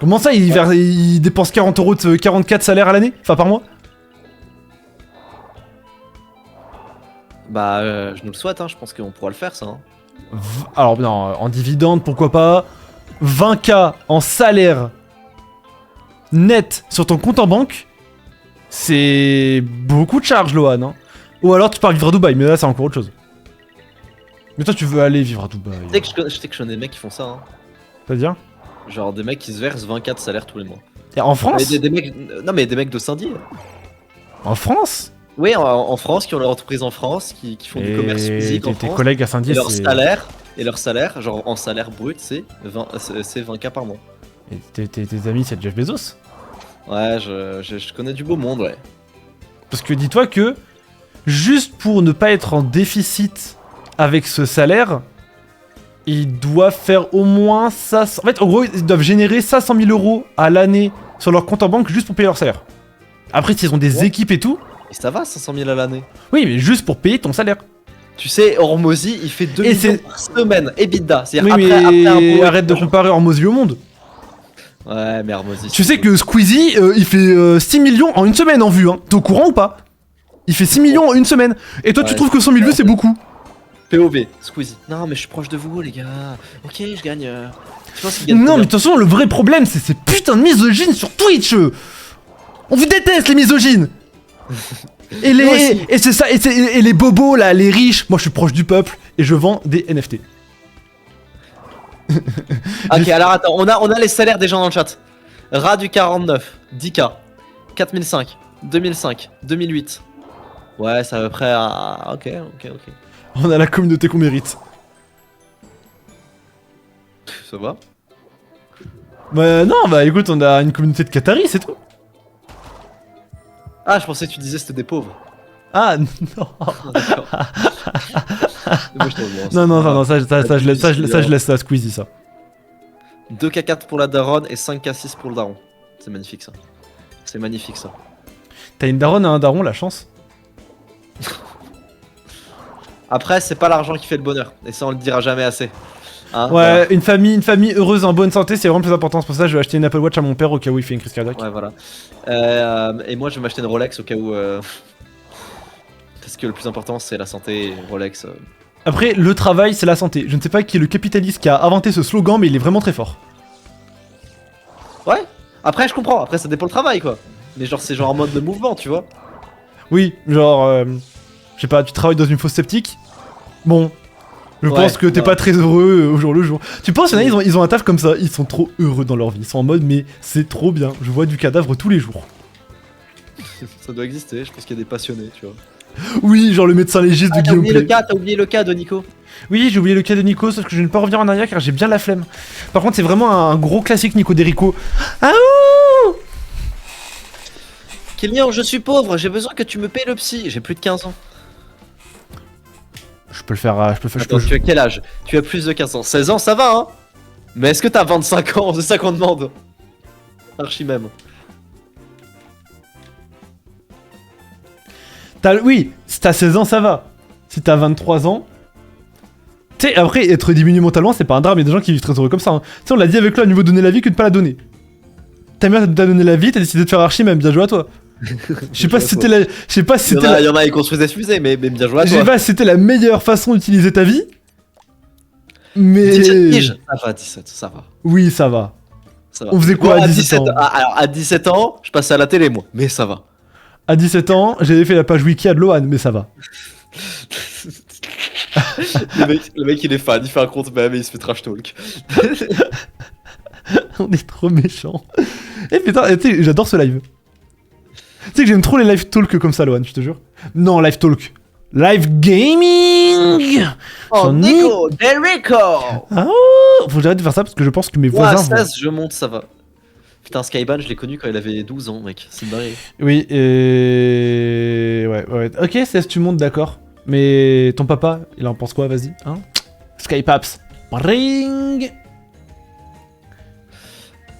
Comment ça, il dépense 40 euros de 44 salaires à l'année? Enfin, par mois? Bah, je nous le souhaite, hein. Je pense qu'on pourra le faire ça. Hein. Alors, non, en dividende, pourquoi pas. 20K en salaire net sur ton compte en banque, c'est beaucoup de charges, Lohan. Hein. Ou alors tu pars vivre à Dubaï, mais là c'est encore autre chose. Mais toi tu veux aller vivre à Dubaï. Tu sais que je connais des mecs qui font ça. Hein. C'est-à-dire? Genre des mecs qui se versent 24 salaires tous les mois. Et en France? Des mecs... Non mais des mecs de Saint-Dié. En France? Oui, en France, qui ont leur entreprise en France, qui font du commerce physique en tes France. collègues à Saint-Dié, et leur salaire, genre en salaire brut, c'est 20K par mois. Et tes amis, c'est Jeff Bezos? Ouais, je connais du beau monde, ouais. Parce que dis-toi que, juste pour ne pas être en déficit avec ce salaire, ils doivent faire au moins ça. En fait, en gros, ils doivent générer 500 000 euros à l'année sur leur compte en banque juste pour payer leur salaire. Après, s'ils ont des équipes et tout. Et ça va, 500 000 à l'année. Oui, mais juste pour payer ton salaire. Tu sais, Hormozy, il fait 2 millions par semaine, EBITDA. Oui, mais arrête de comparer Hormozy au monde. Ouais, mais Hormozy. Tu sais que Squeezie, il fait 6 millions en une semaine en vue, hein. T'es au courant ou pas? Il fait 6 millions en une semaine. Et toi, tu trouves que 100 000 vues, c'est beaucoup? POV, Squeezie. Non, mais je suis proche de vous, les gars. Ok, je gagne. Je pense qu'il gagne. Non, mais de toute façon, le vrai problème, c'est ces putains de misogynes sur Twitch. On vous déteste, les misogynes. Et c'est ça, et les bobos là, les riches. Moi, je suis proche du peuple et je vends des NFT. Ok, alors attends, on a les salaires des gens dans le chat. Rat du 49, 10K, 4005, 2005, 2008. Ouais, c'est à peu près à... Ok. On a la communauté qu'on mérite. Ça va? Bah non, bah écoute, on a une communauté de Qataris, c'est tout. Ah, je pensais que tu disais c'était des pauvres. Ah non. D'accord. Non, ça je laisse à Squeezie ça. 2K4 pour la daronne et 5K6 pour le daron. C'est magnifique ça. C'est magnifique ça. T'as une daronne et un daron, la chance. Après, c'est pas l'argent qui fait le bonheur. Et ça, on le dira jamais assez. Hein, ouais, voilà. une famille heureuse en bonne santé, c'est vraiment le plus important. C'est pour ça que je vais acheter une Apple Watch à mon père au cas où il fait une crise cardiaque. Ouais, voilà. Et moi, je vais m'acheter une Rolex au cas où. Parce que le plus important, c'est la santé. Et Rolex. Après, le travail, c'est la santé. Je ne sais pas qui est le capitaliste qui a inventé ce slogan, mais il est vraiment très fort. Ouais. Après, je comprends. Après, ça dépend le travail, quoi. Mais genre, c'est genre en mode de mouvement, tu vois. Oui, genre, je sais pas, tu travailles dans une fosse septique. Bon, je pense que t'es pas très heureux au jour le jour. Tu penses, il y en a, ils ont un taf comme ça, ils sont trop heureux dans leur vie. Ils sont en mode, mais c'est trop bien, je vois du cadavre tous les jours. Ça doit exister, je pense qu'il y a des passionnés, tu vois. Oui, genre le médecin légiste de T'as Guillaume oublié Play. le cas, t'as oublié le cas de Nico. Oui, j'ai oublié le cas de Nico, sauf que je ne vais pas revenir en arrière car j'ai bien la flemme. Par contre, c'est vraiment un gros classique Nico Derico. Ah ouh Kylian, je suis pauvre, j'ai besoin que tu me payes le psy. J'ai plus de 15 ans. Je peux le faire, Attends, tu as quel âge? Tu as plus de 15 ans. 16 ans, ça va, hein? Mais est-ce que t'as 25 ans? C'est ça qu'on demande. Archi même. Oui, si t'as 16 ans, ça va. Si t'as 23 ans... Tu sais, après, être diminué mentalement, c'est pas un drame, il y a des gens qui vivent très heureux comme ça. Hein. Tu sais, on l'a dit avec lui, à niveau donner la vie que de pas la donner. Ta mère t'a donné la vie, t'as décidé de faire archi même, bien joué à toi. Je sais pas si c'était la... Je sais pas si c'était Il y en a, ils construisent des fusées, mais bien joué à Je toi. sais pas si c'était la meilleure façon d'utiliser ta vie. Mais... 17 piges. Ça va, 17, ça va. Oui, ça va. Ça va. On faisait quoi Bon, à 17 ans Alors, à 17 ans, je passais à la télé, moi. Mais ça va. À 17 ans, j'avais fait la page wiki de Lohan, mais ça va. le mec, il est fan, il fait un compte même et il se fait trash talk. On est trop méchants. Et putain, tu sais, j'adore ce live. Tu sais que j'aime trop les live talk comme ça, Lohan, je te jure. Non, live talk. Live gaming. Oh, Sur Nico, Derico. Ah, faut que j'arrête de faire ça parce que je pense que mes Ouais, voisins 16, je monte, ça va. Putain, Skyban, je l'ai connu quand il avait 12 ans, mec. C'est une dinguerie. Oui, et... Ouais. Ok, 16, tu montes, d'accord. Mais ton papa, il en pense quoi, vas-y, hein? Skypaps. Ring.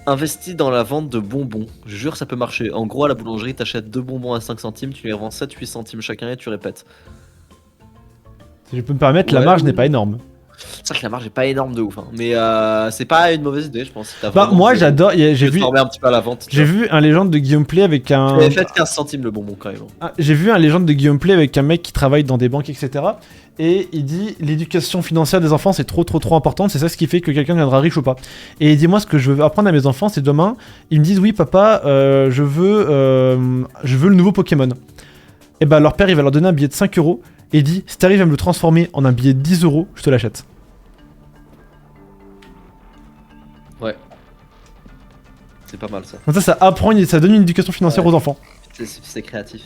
Investis dans la vente de bonbons. Je jure, ça peut marcher. En gros, à la boulangerie, t'achètes 2 bonbons à 5 centimes, tu les rends 7-8 centimes chacun et tu répètes. Si je peux me permettre, la Ouais, marge oui. n'est pas énorme. C'est vrai que la marge est pas énorme de ouf, hein. Mais c'est pas une mauvaise idée, je pense. Si t'as Bah, vraiment moi, envie j'adore. J'ai de te vu. former un petit peu à la vente. J'ai vu un légende de Guillaume Play avec un. J'avais fait 15 centimes le bonbon quand même. J'ai vu un légende de Guillaume Play avec un mec qui travaille dans des banques, etc. Et il dit l'éducation financière des enfants c'est trop importante, c'est ça ce qui fait que quelqu'un deviendra riche ou pas. Et il dit moi ce que je veux apprendre à mes enfants c'est demain, ils me disent oui papa je veux le nouveau Pokémon. Et bah leur père il va leur donner un billet de 5 euros et il dit si t'arrives à me le transformer en un billet de 10 euros, je te l'achète. Ouais. C'est pas mal ça. Comme ça apprend, ça donne une éducation financière Ouais. aux enfants. C'est créatif.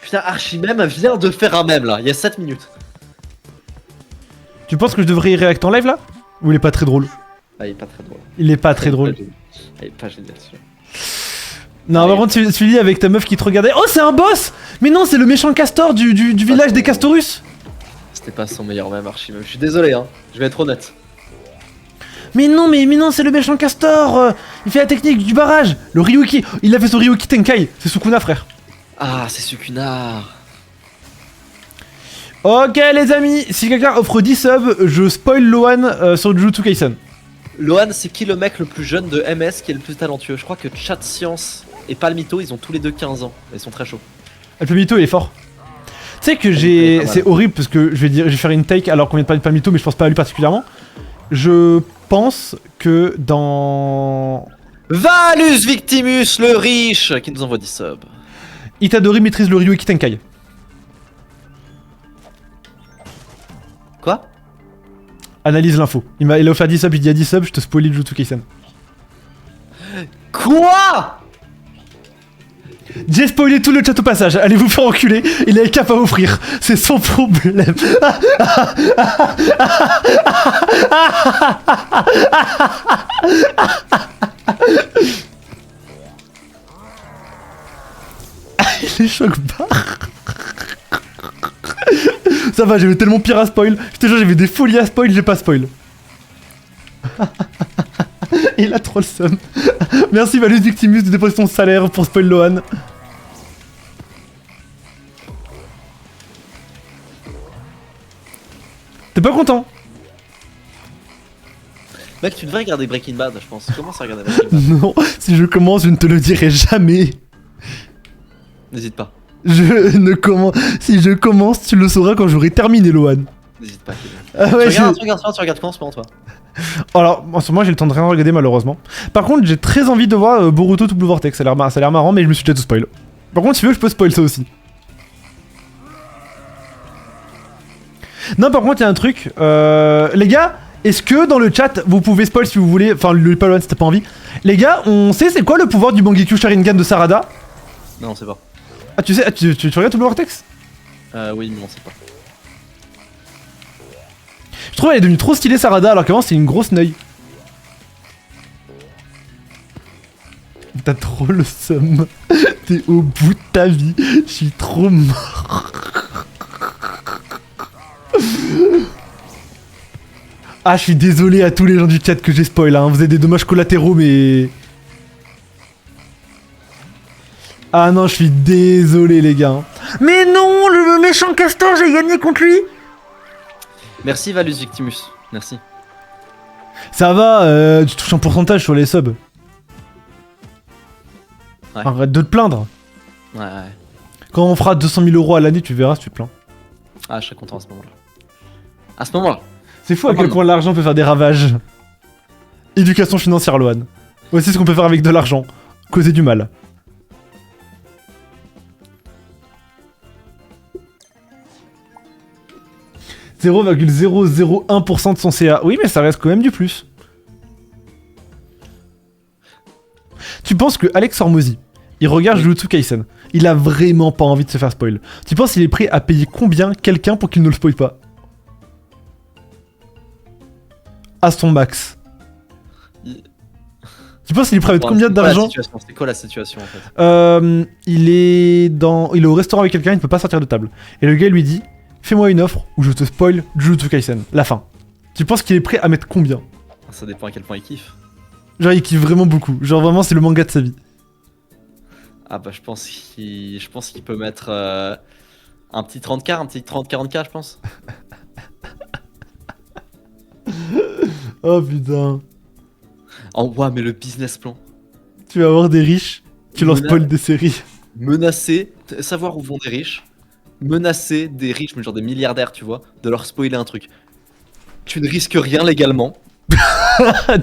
Putain, Archimem vient de faire un mème là, il y a 7 minutes. Tu penses que je devrais y réacter en live là? Ou il est pas très drôle? Ah, il est pas très drôle. Il est pas très drôle. Il est pas génial celui-là. Non, par contre, tu lis avec ta meuf qui te regardait. Oh, c'est un boss! Mais non, c'est le méchant castor du village des Castorus! C'était pas son meilleur mème, Archimem. Je suis désolé, hein, je vais être honnête. Mais non, c'est le méchant castor! Il fait la technique du barrage! Le Ryuki! Il a fait son Ryuki Tenkai! C'est Sukuna, frère! Ah, c'est Sukunar. Ok, les amis, si quelqu'un offre 10 subs, je spoil Lohan sur Jujutsu Kaisen. Lohan, c'est qui le mec le plus jeune de MS qui est le plus talentueux? Je crois que Chat Science et Palmito, ils ont tous les deux 15 ans. Ils sont très chauds. Alpamito, il est fort. Tu sais que c'est horrible parce que je vais faire une take alors qu'on vient de parler de Palmito, mais je pense pas à lui particulièrement. Je pense que dans. Valus Victimus, le riche, qui nous envoie 10 subs. Itadori maîtrise le Ryuki Tenkai. Quoi? Analyse l'info. Il a offert 10 subs, il dit à 10 subs, je te spoil Jujutsu Kaisen. Quoi? J'ai spoilé tout le chat au passage, allez vous faire enculer, il a les cap à offrir, c'est son problème. Les chocs barres. Ça va, j'avais tellement pire à spoil, je te jure j'avais des folies à spoil, j'ai pas spoil. Il a trop le seum. Merci Valus Victimus de déposer ton salaire pour spoil Lohan. T'es pas content? Mec, tu devrais regarder Breaking Bad, je pense. Commence à regarder Breaking Bad. Non, si je commence, je ne te le dirai jamais. N'hésite pas. Si je commence, tu le sauras quand j'aurai terminé Lohan. N'hésite pas. Ah ouais, tu regardes quand en ce moment, toi? Alors, en ce moment, j'ai le temps de rien regarder malheureusement. Par contre, j'ai très envie de voir Boruto Double Vortex. Ça a l'air marrant, mais je me suis déjà tout spoil. Par contre, si tu veux, je peux spoil ça aussi. Non, par contre, il y a un truc. Les gars, Est-ce que dans le chat, vous pouvez spoil si vous voulez, enfin le pas loin si t'as pas envie. Les gars, on sait c'est quoi le pouvoir du Mangekyo Sharingan de Sarada? Non, on sait pas. Ah tu sais, tu regardes tout le Vortex? Oui, mais on sait pas. Je trouve elle est devenue trop stylée Sarada alors qu'avant c'est une grosse neuille. T'as trop le seum. T'es au bout de ta vie. Je suis trop mort. Ah, je suis désolé à tous les gens du chat que j'ai spoil, hein. Vous avez des dommages collatéraux, mais... Ah non, je suis désolé, les gars. Mais non, le méchant castor, j'ai gagné contre lui. Merci Valus Victimus. Merci. Ça va, tu touches un pourcentage sur les subs. Ouais. Arrête de te plaindre. Ouais. Quand on fera 200 000 € à l'année, tu verras si tu te plains. Ah, je serais content à ce moment-là. À ce moment-là. C'est fou à quel point l'argent peut faire des ravages. Éducation financière, Lohan. Voici ce qu'on peut faire avec de l'argent. Causer du mal. « 0,001% de son CA. Oui, mais ça reste quand même du plus. Tu penses que Alex Hormozy, il regarde Jujutsu Kaisen, il a vraiment pas envie de se faire spoil. Tu penses qu'il est prêt à payer combien quelqu'un pour qu'il ne le spoil pas? À son max. Tu penses qu'il est prêt à mettre combien d'argent? C'est quoi la situation en fait? Il est au restaurant avec quelqu'un, il ne peut pas sortir de table. Et le gars lui dit, fais-moi une offre où je te spoil Jujutsu Kaisen, la fin. Tu penses qu'il est prêt à mettre combien? Ça dépend à quel point il kiffe. Genre il kiffe vraiment beaucoup, genre vraiment c'est le manga de sa vie. Ah bah je pense qu'il peut mettre un petit 30K, un petit 30-40K je pense. Oh putain. Oh ouais mais le business plan. Tu vas avoir des riches, tu leur spoil des séries. Menacer, savoir où vont des riches. Menacer des riches, mais genre des milliardaires tu vois, de leur spoiler un truc. Tu ne risques rien légalement.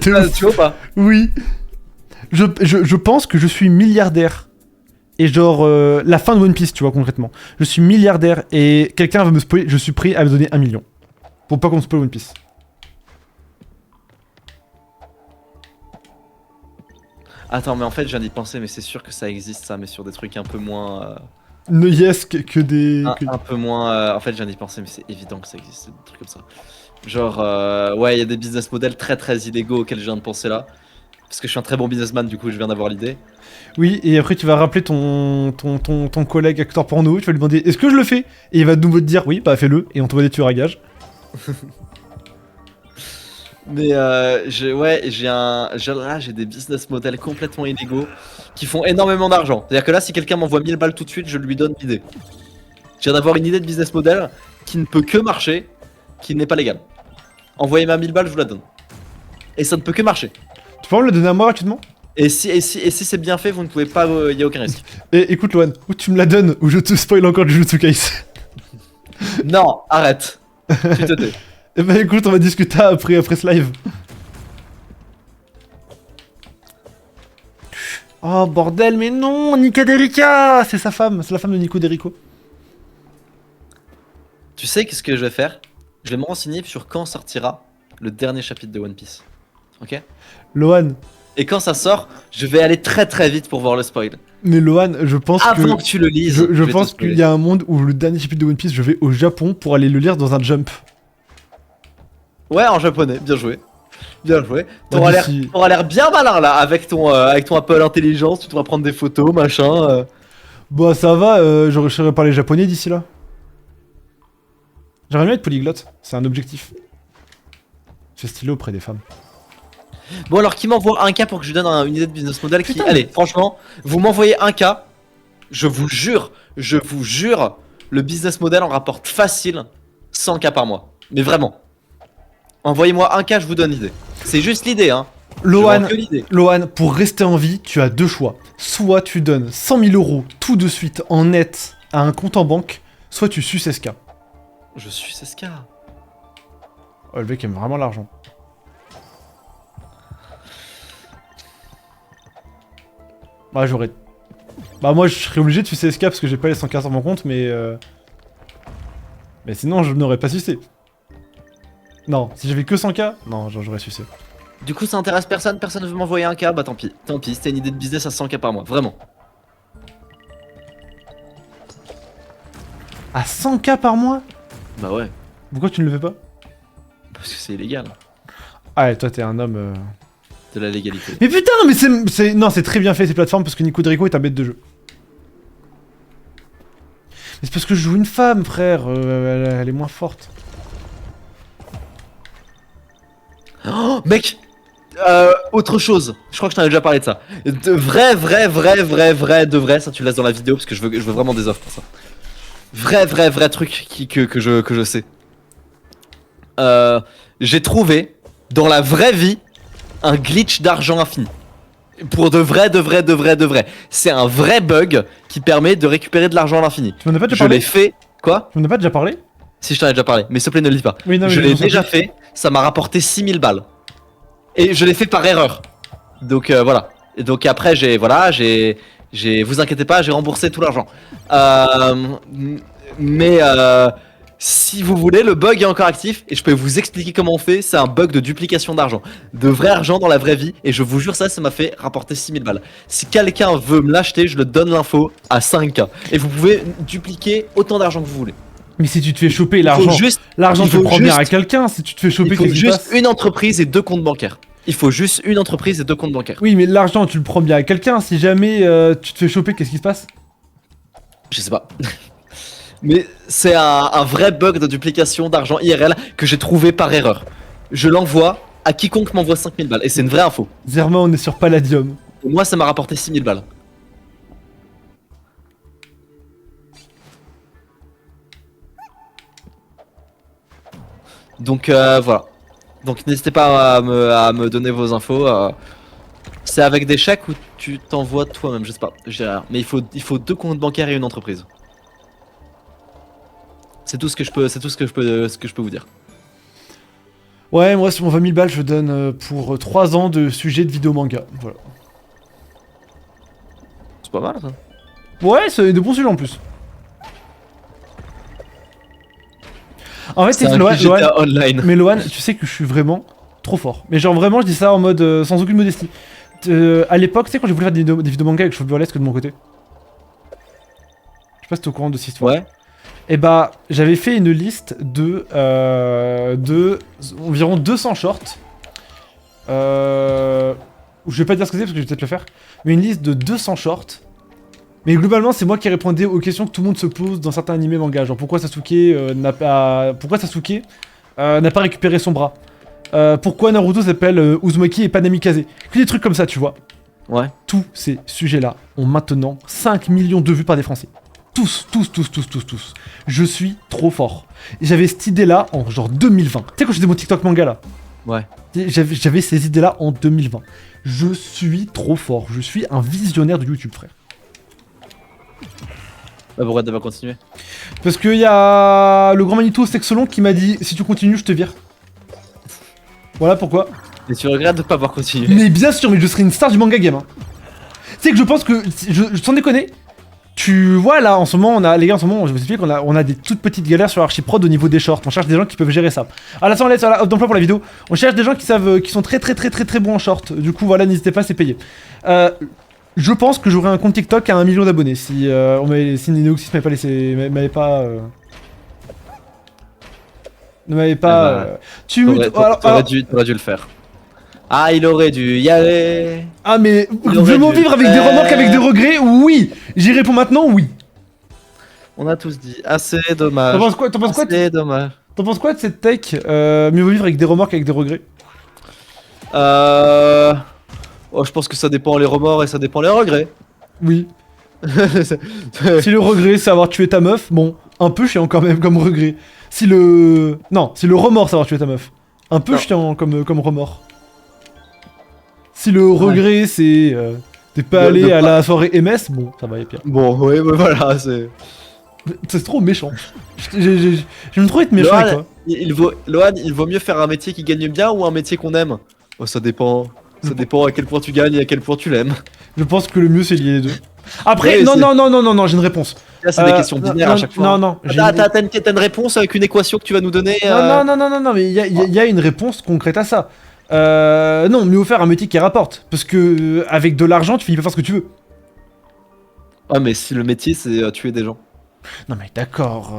Tu vois pas? Oui. Je pense que je suis milliardaire. Et genre, la fin de One Piece, tu vois, concrètement. Je suis milliardaire et quelqu'un va me spoiler, je suis prêt à me donner 1 million. Pour pas qu'on me spoil One Piece. Attends, mais en fait, je viens d'y penser, mais c'est sûr que ça existe, ça, mais sur des trucs un peu moins... Noyesque que des... Un peu moins... En fait, je viens d'y penser, mais c'est évident que ça existe, des trucs comme ça. Genre, ouais, il y a des business models très très illégaux auxquels je viens de penser là. Parce que je suis un très bon businessman, du coup, je viens d'avoir l'idée. Oui, et après tu vas rappeler ton collègue acteur porno, tu vas lui demander est-ce que je le fais? Et il va de nouveau te dire oui, bah fais-le, et on t'envoie des tueurs à gages. Mais j'ai des business models complètement illégaux qui font énormément d'argent. C'est-à-dire que là, si quelqu'un m'envoie 1000 balles tout de suite, je lui donne l'idée. Je viens d'avoir une idée de business model qui ne peut que marcher, qui n'est pas légal. Envoyez-moi 1000 balles, je vous la donne. Et ça ne peut que marcher. Tu peux me le donner à moi gratuitement? Et si c'est bien fait, vous ne pouvez pas, il n'y a aucun risque. Et écoute Lohan, ou tu me la donnes, ou je te spoil encore du Jujutsu Kaisen. Non, arrête. Tu te tais. Eh bah écoute, on va discuter après ce live. Oh bordel, mais non, Nika Derica, c'est sa femme, c'est la femme de Nico Derico. Tu sais qu'est-ce que je vais faire? Je vais me renseigner sur quand sortira le dernier chapitre de One Piece. Ok? Lohan. Et quand ça sort, je vais aller très très vite pour voir le spoil. Mais Lohan, je pense Avant que tu le lises. Je pense qu'il y a un monde où le dernier chapitre de One Piece, je vais au Japon pour aller le lire dans un jump. Ouais, en japonais, bien joué. Bien joué. Bah, T'auras l'air bien malin là, avec ton Apple Intelligence, tu devras prendre des photos, machin. Bah ça va, je saurais parler japonais d'ici là. J'aimerais bien être polyglotte, c'est un objectif. C'est stylé auprès des femmes. Bon alors, qui m'envoie un cas pour que je lui donne une idée de business model qui... Putain, Allez, franchement, vous m'envoyez un cas, je vous jure, le business model en rapporte facile 100 cas par mois. Mais vraiment. Envoyez-moi un cas, je vous donne l'idée. C'est juste l'idée, hein. Lohan, pour rester en vie, tu as deux choix. Soit tu donnes 100 000 € tout de suite en net à un compte en banque, soit tu suces SK. Je suis SK. Oh, le mec aime vraiment l'argent. Bah j'aurais... Bah moi je serais obligé de sucer SK parce que j'ai pas les 100K sur mon compte, mais... Mais sinon je n'aurais pas sucé. Non, si j'avais que 100K, non, j'aurais sucé. Du coup, ça intéresse personne, personne veut m'envoyer un K, bah tant pis. Tant pis, c'était une idée de business à 100K par mois, vraiment. À 100K par mois? Bah ouais, Pourquoi tu ne le fais pas? parce que c'est illégal. Ah, et toi, t'es un homme. De la légalité. Mais putain, mais c'est. Non, c'est très bien fait ces plateformes parce que Nico Derico est un bête de jeu. Mais c'est parce que je joue une femme, frère. Elle est moins forte. Oh, mec autre chose, je crois que je t'en ai déjà parlé de ça. De vrai, de vrai, ça tu laisses dans la vidéo parce que je veux vraiment des offres pour ça. Vrai truc que je sais. J'ai trouvé, dans la vraie vie, un glitch d'argent infini. Pour de vrai. C'est un vrai bug qui permet de récupérer de l'argent à l'infini. Tu m'en as pas déjà Je parlé? l'ai fait. Quoi? Tu m'en as pas déjà parlé? Si je t'en ai déjà parlé, mais s'il te plaît ne le dis pas. Oui, non, mais Je je l'ai m'en sens déjà plus. fait, ça m'a rapporté 6000 balles. Et je l'ai fait par erreur. Donc voilà. Et donc après vous inquiétez pas, j'ai remboursé tout l'argent. Mais si vous voulez, le bug est encore actif et je peux vous expliquer comment on fait. C'est un bug de duplication d'argent. De vrai argent dans la vraie vie. Et je vous jure ça m'a fait rapporter 6000 balles. Si quelqu'un veut me l'acheter, je le donne l'info à 5K. Et vous pouvez dupliquer autant d'argent que vous voulez. Mais si tu te fais choper Il faut l'argent. juste L'argent, il tu le faut prends bien juste- à quelqu'un. Si tu te fais choper, Il faut qu'est-ce qui se juste passe? une entreprise et 2 comptes bancaires. Il faut juste une entreprise et 2 comptes bancaires. Oui, mais l'argent, tu le prends bien à quelqu'un. Si jamais tu te fais choper, qu'est-ce qui se passe? Je sais pas. Mais c'est un vrai bug de duplication d'argent IRL que j'ai trouvé par erreur. Je l'envoie à quiconque m'envoie 5000 balles. Et c'est une vraie info. Zerma, on est sur Palladium. Et moi, ça m'a rapporté 6000 balles. Donc voilà. Donc n'hésitez pas à me donner vos infos. C'est avec des chèques ou tu t'envoies toi-même, je sais pas. Mais il faut 2 comptes bancaires et une entreprise. C'est tout ce que je peux vous dire. Ouais, moi, sur mon 20 000 balles, je donne pour 3 ans de sujet de vidéo manga. Voilà. C'est pas mal ça. Ouais, c'est de bons sujets en plus. En fait, c'est que Lohan, GTA Online. mais Lohan, tu sais que je suis vraiment trop fort. Mais genre vraiment, je dis ça en mode sans aucune modestie. À l'époque, tu sais, quand j'ai voulu faire des vidéos manga avec Cheveux Burlesque de mon côté. Je sais pas si t'es au courant de cette histoire. Ouais. Et bah, j'avais fait une liste de environ 200 shorts. Je vais pas dire ce que c'est parce que je vais peut-être le faire. Mais une liste de 200 shorts. Mais globalement, c'est moi qui répondais aux questions que tout le monde se pose dans certains animés manga. Genre pourquoi Sasuke n'a pas récupéré son bras. Pourquoi Naruto s'appelle Uzumaki et pas Namikaze. Que des trucs comme ça, tu vois. Ouais. Tous ces sujets-là ont maintenant 5 millions de vues par des Français. Tous. Je suis trop fort. Et j'avais cette idée-là en genre 2020. Tu sais quand je faisais mon TikTok manga là. Ouais. J'avais ces idées-là en 2020. Je suis trop fort. Je suis un visionnaire de YouTube, frère. Bah pourquoi t'as pas continué? Parce qu'il y a le grand Manito Sexolon qui m'a dit si tu continues, je te vire. Voilà pourquoi. Et tu regrettes de pas avoir continué? Mais bien sûr, mais je serai une star du manga game. Hein. Tu sais que je pense que, sans déconner, tu vois là en ce moment, les gars en ce moment, je vous explique, on a des toutes petites galères sur Archiprod au niveau des shorts. On cherche des gens qui peuvent gérer ça. Ah là, ça on laisse offre d'emploi pour la vidéo. On cherche des gens qui savent, qui sont très bons en short. Du coup, voilà, n'hésitez pas, c'est payé. Je pense que j'aurai un compte TikTok à 1 million d'abonnés si Neoxys m'avait pas ne m'avait pas. Tu T'aurais dû le faire. Ah, il aurait dû y aller. Ah mais Il aurait vraiment dû vivre avec le des faire. remorques, avec des regrets, oui. J'y réponds maintenant, oui. On a tous dit. Assez dommage. T'en penses quoi? Assez dommage. T'en penses quoi de cette tech mieux vaut vivre avec des remorques, avec des regrets? Oh, je pense que ça dépend les remords et ça dépend les regrets. Oui. Si le regret c'est avoir tué ta meuf, bon, un peu chiant quand même comme regret. Si le remords c'est avoir tué ta meuf, un peu Non. chiant comme remords. Si le regret c'est t'es pas De allé à pas- la soirée MS, bon, ça va, y a pire. Bon, oui, mais voilà, c'est. C'est trop méchant. J'aime trop être méchant avec toi. Lohan, il vaut mieux faire un métier qui gagne bien ou un métier qu'on aime? Oh, ça dépend. Ça dépend à quel point tu gagnes et à quel point tu l'aimes. Je pense que le mieux c'est lier les deux. Après, Ouais, non, j'ai une réponse. Là, c'est des questions binaires à chaque fois. Non, non. T'as une réponse avec une équation que tu vas nous donner Non, mais il y a une réponse concrète à ça. Non, mieux vaut faire un métier qui rapporte. Parce que avec de l'argent, tu finis par faire ce que tu veux. Ouais, mais si le métier, c'est tuer des gens. Non, mais d'accord.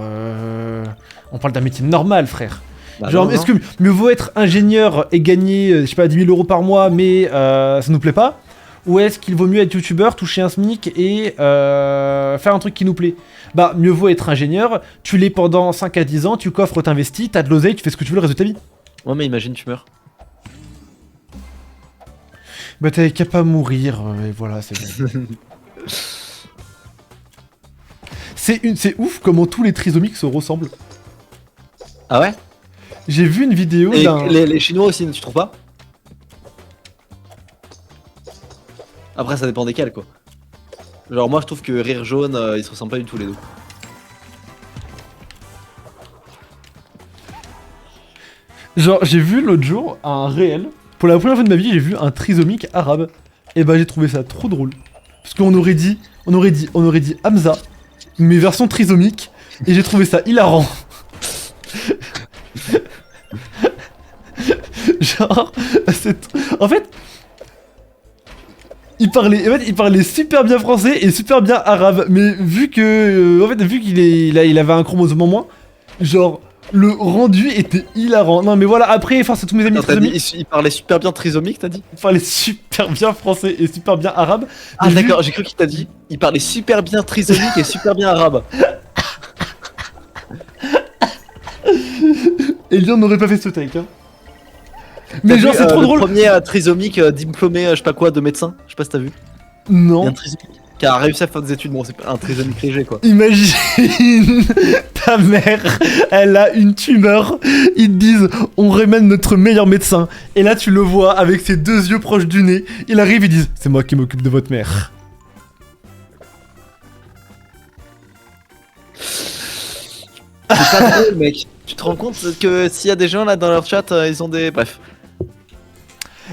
On parle d'un métier normal, frère. Bah Genre, non, est-ce que mieux vaut être ingénieur et gagner, je sais pas, 10 000 euros par mois, mais ça nous plaît pas? Ou est-ce qu'il vaut mieux être youtubeur, toucher un SMIC et faire un truc qui nous plaît? Bah, mieux vaut être ingénieur, tu l'es pendant 5 à 10 ans, tu coffres, t'investis, t'as de l'oseille, tu fais ce que tu veux le reste de ta vie. Ouais, mais imagine, tu meurs. Bah, t'avais qu'à pas mourir, et voilà, c'est bon. C'est ouf comment tous les trisomiques se ressemblent. Ah ouais? J'ai vu une vidéo Et d'un... les Chinois aussi, tu trouves pas? Après, ça dépend desquels, quoi. Genre, moi, je trouve que Rire Jaune, ils se ressemblent pas du tout, les deux. Genre, j'ai vu l'autre jour un réel. Pour la première fois de ma vie, j'ai vu un trisomique arabe. Et bah, j'ai trouvé ça trop drôle. Parce qu'on aurait dit Hamza, mais version trisomique. Et j'ai trouvé ça hilarant. Genre, en fait, il parlait super bien français et super bien arabe. Mais vu qu'il avait un chromosome en moins, genre, le rendu était hilarant. Non, mais voilà, après, face à tous mes amis trisomiques. Il parlait super bien trisomique, t'as dit? Il parlait super bien français et super bien arabe. Ah, d'accord, j'ai cru qu'il t'a dit. Il parlait super bien trisomique et super bien arabe. Et Lyon n'aurait pas fait ce take, hein. Mais genre, c'est trop drôle. Le premier trisomique diplômé, je sais pas quoi, de médecin. Je sais pas si t'as vu. Il y a Non. un trisomique qui a réussi à faire des études. Bon, c'est pas un trisomique léger, quoi. Imagine ta mère, elle a une tumeur. Ils te disent, on ramène notre meilleur médecin. Et là, tu le vois avec ses deux yeux proches du nez. Il arrive, ils disent, c'est moi qui m'occupe de votre mère. C'est pas drôle, mec. Tu te rends compte que s'il y a des gens là dans leur chat, ils ont des. Bref.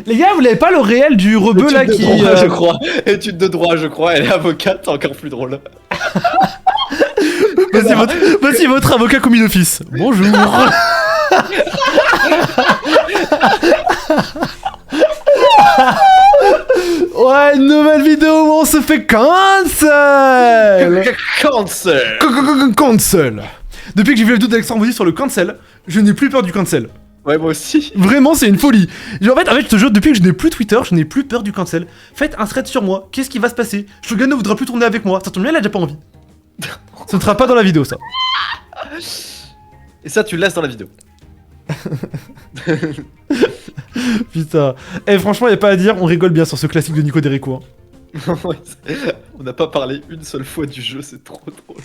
Les gars, vous l'avez pas le réel du rebeu là qui. Droit, je crois. Étude de droit, je crois. Elle est avocate, encore plus drôle. Voici votre avocat commis d'office. Bonjour. Ouais, une nouvelle vidéo où on se fait cancel. Cancel. Depuis que j'ai vu la vidéo d'Alexandre Mozy sur le cancel, je n'ai plus peur du cancel. Ouais, moi aussi. Vraiment, c'est une folie. Genre, en fait, je te jure, depuis que je n'ai plus Twitter, je n'ai plus peur du cancel. Faites un thread sur moi. Qu'est-ce qui va se passer? Shogun ne voudra plus tourner avec moi. Ça tombe bien, il a déjà pas envie. Ce ne sera pas dans la vidéo, ça. Et ça, tu le laisses dans la vidéo. Putain. Eh, franchement, y a pas à dire, on rigole bien sur ce classique de Nico Derico. Hein. On n'a pas parlé une seule fois du jeu, c'est trop drôle.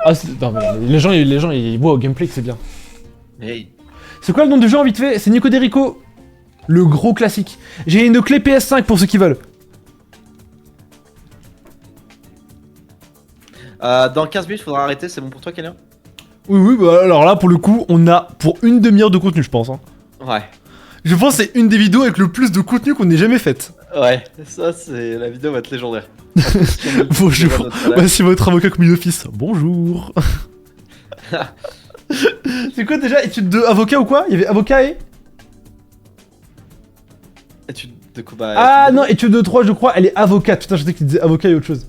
Ah, non, mais les gens, ils voient au gameplay que c'est bien. Hey. C'est quoi le nom du jeu en vite fait? C'est Nico Derico. Le gros classique. J'ai une clé PS5 pour ceux qui veulent. Dans 15 minutes, faudra arrêter, c'est bon pour toi, Kélian? Oui, bah alors là, pour le coup, on a pour une demi-heure de contenu, je pense. Hein. Ouais. Je pense que c'est une des vidéos avec le plus de contenu qu'on ait jamais faite. Ouais, ça, c'est. La vidéo va être légendaire. Bonjour, voici votre avocat commis d'office. Bonjour. C'est quoi déjà? Étude de avocat ou quoi? Il y avait avocat et... Étude de quoi? Bah, ah non, étude de droit, je crois, elle est avocate. Putain, je sais qu'il disait avocat et autre chose.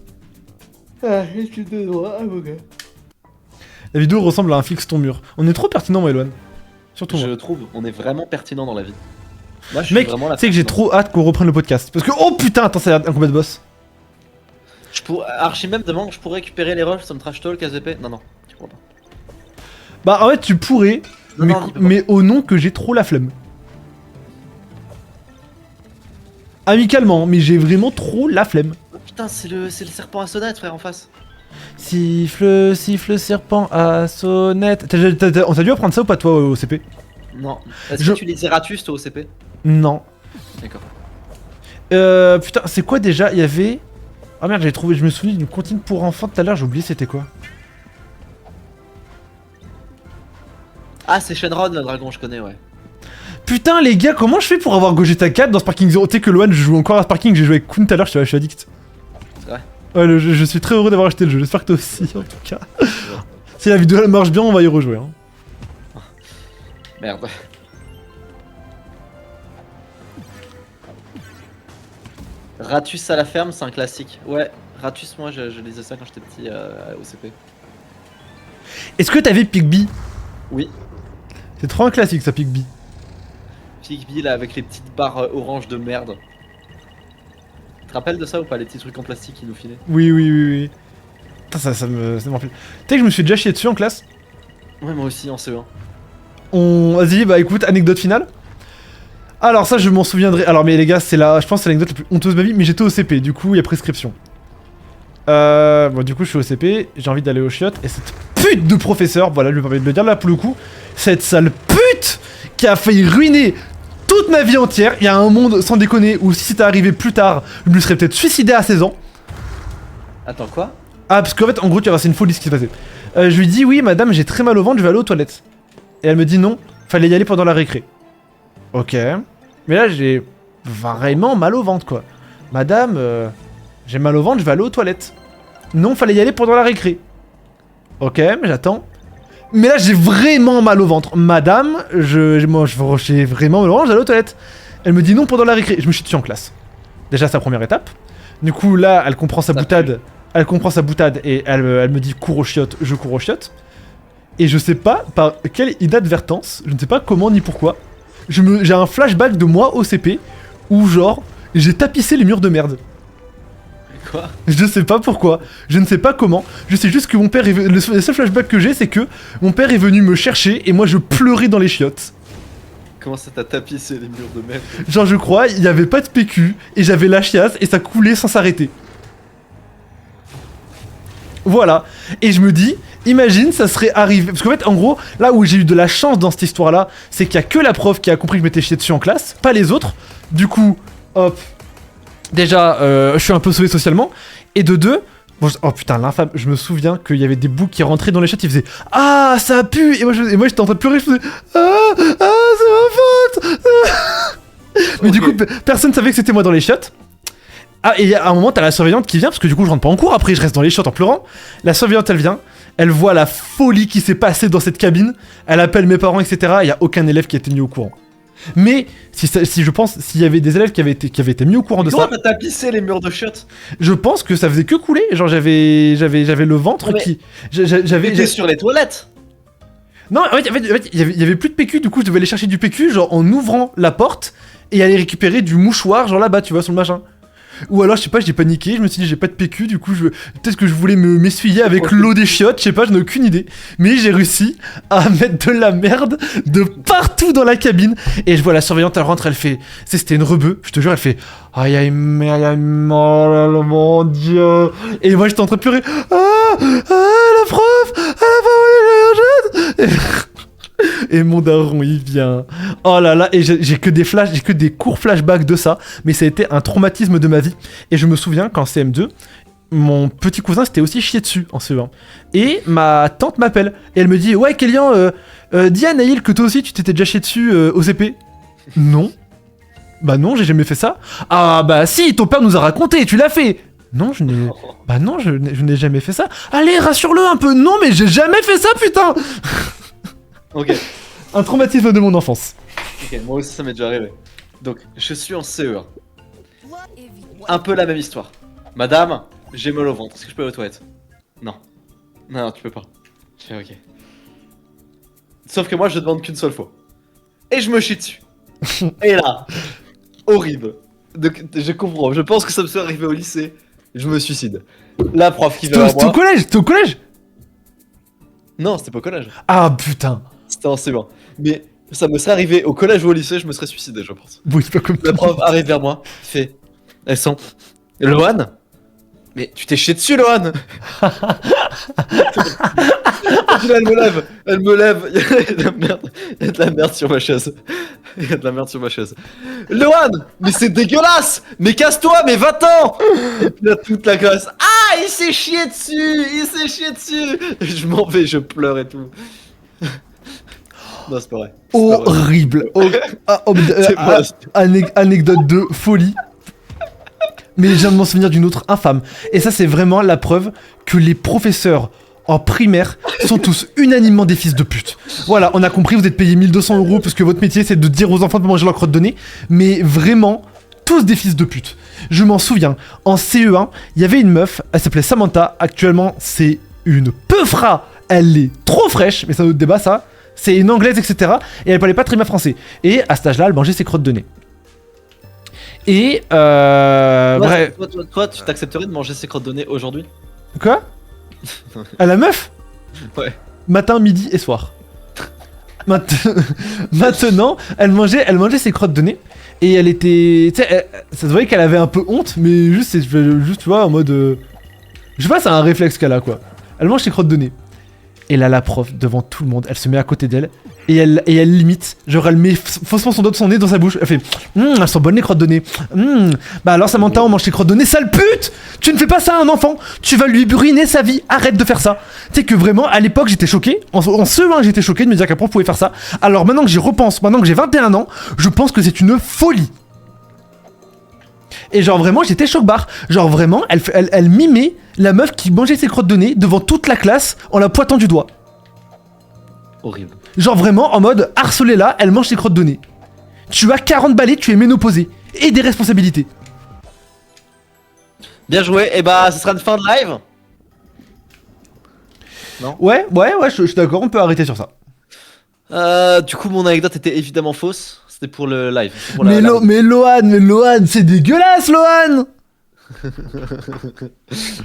Ah, étude de droit, avocat. La vidéo ressemble à un fixe ton mur. On est trop pertinent, moi, Elwan. Surtout je moi. trouve, on est vraiment pertinent dans la vie. Moi, je Mec, suis vraiment là. tu sais que j'ai trop hâte qu'on reprenne le podcast. Parce que, oh putain, attends, c'est un combat de boss. Archie même demande, je pourrais récupérer les rushs, some trash talk, KZP. Non, tu pourras pas. Bah, en fait, tu pourrais, Non, mais, non, il peut pas. mais au nom que j'ai trop la flemme. Amicalement, mais j'ai vraiment trop la flemme. Oh, putain, c'est le serpent à sonnette, frère, en face. Siffle, siffle, serpent à sonnette. On t'a dû apprendre ça ou pas, toi, au CP? Non. Est-ce que tu lis Zeratus, toi, au CP? Non. D'accord. Putain, c'est quoi déjà? Il y avait... Ah merde, j'avais trouvé, je me souviens d'une comptine pour enfants tout à l'heure, j'ai oublié c'était quoi. Ah, c'est Shenron, le dragon, je connais, ouais. Putain, les gars, comment je fais pour avoir Gogeta 4 dans Sparking Zero? Tu sais que Loan, je joue encore à Sparking, j'ai joué avec Kun tout à l'heure, je suis addict. C'est vrai. Ouais, je suis très heureux d'avoir acheté le jeu, j'espère que toi aussi en tout cas. Si la vidéo elle marche bien, on va y rejouer. Hein. Merde. Ratus à la ferme, c'est un classique. Ouais, Ratus, moi je lisais ça quand j'étais petit au CP. Est-ce que t'avais Pigby? Oui. C'est trop un classique ça, Pigby. Pigby là avec les petites barres oranges de merde. Tu te rappelles de ça ou pas, les petits trucs en plastique qu'ils nous filaient? Oui. Putain, ça me rappelle. Tu sais que je me suis déjà chié dessus en classe? Ouais, moi aussi en CE1. Vas-y, bah écoute, anecdote finale. Alors ça, je m'en souviendrai. Alors mais les gars, c'est là, je pense que c'est l'anecdote la plus honteuse de ma vie, mais j'étais au CP, du coup, il y a prescription. Bon, du coup, je suis au CP, j'ai envie d'aller au chiottes, et cette pute de professeur, voilà, je me permets de le dire là pour le coup, cette sale pute qui a failli ruiner toute ma vie entière. Il y a un monde, sans déconner, où si c'était arrivé plus tard, je me serais peut-être suicidé à 16 ans. Attends, quoi? Ah, parce qu'en fait, en gros, tu vois, c'est une folie ce qui s'est passé. Je lui dis, oui, madame, j'ai très mal au ventre, je vais aller aux toilettes. Et elle me dit non, fallait y aller pendant la récré. Ok. Mais là, j'ai vraiment mal au ventre, quoi. Madame, j'ai mal au ventre, je vais aller aux toilettes. Non, fallait y aller pendant la récré. Ok, mais j'attends. Mais là, j'ai vraiment mal au ventre. Madame, j'ai vraiment mal au ventre, je vais aller aux toilettes. Elle me dit non pendant la récré. Je me suis dessus en classe. Déjà, c'est la première étape. Du coup, là, elle comprend sa boutade. Elle comprend sa boutade et elle me dit cours aux chiottes, je cours aux chiottes. Et je sais pas par quelle inadvertance, je ne sais pas comment ni pourquoi, j'ai un flashback de moi au CP où genre j'ai tapissé les murs de merde. Quoi? Je sais pas pourquoi, je ne sais pas comment, je sais juste que mon père est venu, le seul flashback que j'ai c'est que mon père est venu me chercher et moi je pleurais dans les chiottes. Comment ça t'a tapissé les murs de merde? Genre je crois, il y avait pas de PQ et j'avais la chiasse et ça coulait sans s'arrêter. Voilà, et je me dis, imagine ça serait arrivé, parce qu'en fait en gros, là où j'ai eu de la chance dans cette histoire là, c'est qu'il y a que la prof qui a compris que je m'étais chié dessus en classe, pas les autres, du coup, hop, déjà je suis un peu sauvé socialement, et de deux, bon, oh putain l'infâme, je me souviens qu'il y avait des boucs qui rentraient dans les chats, ils faisaient « Ah ça pue !» et moi j'étais en train de pleurer, je faisais « Ah c'est ma faute !» Mais du coup personne savait que c'était moi dans les chiottes. Ah, et à un moment, t'as la surveillante qui vient, parce que du coup, je rentre pas en cours, après, je reste dans les chiottes en pleurant. La surveillante, elle vient, elle voit la folie qui s'est passée dans cette cabine, elle appelle mes parents, etc. Il y a aucun élève qui a été mis au courant. Mais, si je pense, s'il y avait des élèves qui avaient été mis au courant de ça... Comment t'as tapissé les murs de chiottes? Je pense que ça faisait que couler, genre j'avais le ventre qui... J'étais sur les toilettes. Non, en fait, il y avait plus de PQ, du coup, je devais aller chercher du PQ, genre en ouvrant la porte, et aller récupérer du mouchoir, genre là-bas, tu vois, sur le machin. Ou alors, je sais pas, j'ai paniqué, je me suis dit j'ai pas de PQ, du coup, peut-être que je voulais m'essuyer avec l'eau des chiottes, je sais pas, je n'ai aucune idée. Mais j'ai réussi à mettre de la merde de partout dans la cabine. Et je vois la surveillante, elle rentre, elle fait, c'était une rebeu, je te jure, elle fait, aïe aïe, oh mon dieu. Et moi, j'étais en train de pleurer, la prof, elle a pas volé les chiottes. Et mon daron il vient. Oh là là, et j'ai que des courts flashbacks de ça, mais ça a été un traumatisme de ma vie. Et je me souviens qu'en CM2, mon petit cousin s'était aussi chié dessus en CE1. Et ma tante m'appelle, et elle me dit, ouais Kélian, dis à Naïl que toi aussi tu t'étais déjà chié dessus au CP. Non. Bah non, j'ai jamais fait ça. Ah bah si, ton père nous a raconté, tu l'as fait. Non, je n'ai... Bah non, je n'ai jamais fait ça. Allez, rassure-le un peu. Non, mais j'ai jamais fait ça, putain. Ok. Un traumatisme de mon enfance. Ok, moi aussi ça m'est déjà arrivé. Donc, je suis en CE1. Un peu la même histoire. Madame, j'ai mal au ventre, est-ce que je peux aller aux toilettes? Non. Non, tu peux pas. Je fais ok. Sauf que moi, je demande qu'une seule fois. Et je me chie dessus. Et là, horrible. Donc, je comprends, je pense que ça me serait arrivé au lycée. Je me suicide. La prof qui vient vers moi... C'était au collège? Non, c'était pas au collège. Ah putain. C'était en CE1. Mais ça me serait arrivé au collège ou au lycée, je me serais suicidé, je pense. Oui, c'est pas comme La prof arrive vers moi, fait... Elles sont... Lohan? Mais tu t'es chié dessus, Lohan. Et puis là, elle me lève, il y a de la merde, il y a de la merde sur ma chaise. Il y a de la merde sur ma chaise. Lohan, mais c'est dégueulasse. Mais casse-toi, mais va-t'en. Et puis là, toute la classe, ah, il s'est chié dessus. Et je m'en vais, je pleure et tout. Non, c'est pas vrai. Horrible. Anecdote de folie. Mais je viens de m'en souvenir d'une autre infâme. Et ça, c'est vraiment la preuve que les professeurs en primaire sont tous unanimement des fils de pute. Voilà, on a compris, vous êtes payés 1200 € parce que votre métier c'est de dire aux enfants de manger leur crotte de nez. Mais vraiment, tous des fils de pute. Je m'en souviens, en CE1, il y avait une meuf, elle s'appelait Samantha. Actuellement, c'est une peufra. Elle est trop fraîche, mais c'est un autre débat ça. C'est une anglaise, etc. Et elle parlait pas très bien français. Et à cet âge-là, elle mangeait ses crottes de nez. Et bref. Toi, tu t'accepterais de manger ses crottes de nez aujourd'hui? Quoi? À la meuf? Ouais. Matin, midi et soir. Maintenant, elle mangeait ses crottes de nez. Et elle était. Tu sais, ça se voyait qu'elle avait un peu honte, mais juste, tu vois, en mode. Je sais pas, c'est un réflexe qu'elle a, quoi. Elle mange ses crottes de nez. Et là, la prof, devant tout le monde, elle se met à côté d'elle. Et elle limite, genre, elle met faussement son doigt de son nez dans sa bouche. Elle fait elles sont bonnes les crottes de nez. Bah alors, Samantha, on mange tes crottes de nez, sale pute! Tu ne fais pas ça à un enfant! Tu vas lui ruiner sa vie! Arrête de faire ça! Tu sais que vraiment, à l'époque, j'étais choqué. En CE1, j'étais choqué de me dire qu'un prof pouvait faire ça. Alors maintenant que j'y repense, maintenant que j'ai 21 ans, je pense que c'est une folie. Et genre vraiment j'étais choc-barre. Genre vraiment elle mimait la meuf qui mangeait ses crottes de nez devant toute la classe en la pointant du doigt. Horrible. Genre vraiment en mode harcelez-la, elle mange ses crottes de nez. Tu as 40 balais, tu es ménopausé. Et des responsabilités. Bien joué, et bah ce sera une fin de live. Non? Ouais, je suis d'accord, on peut arrêter sur ça. Du coup mon anecdote était évidemment fausse. C'était pour le live. Pour mais Lohan, c'est dégueulasse Lohan.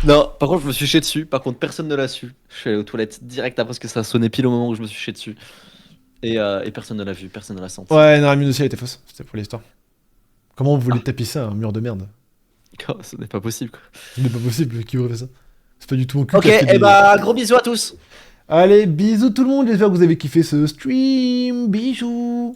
Non, par contre je me suis chié dessus. Par contre personne ne l'a su. Je suis allé aux toilettes direct après parce que ça a sonné pile au moment où je me suis chié dessus. Et personne ne l'a vu, personne ne l'a senti. Ouais, non, la mine aussi elle était fausse. C'était pour l'histoire. Comment vous voulez tapisser un mur de merde? Oh, ce n'est pas possible quoi. Ce n'est pas possible, qui aurait fait ça? C'est pas du tout mon cul. Ok, et bah gros bisous à tous. Allez, bisous tout le monde, j'espère que vous avez kiffé ce stream. Bisous.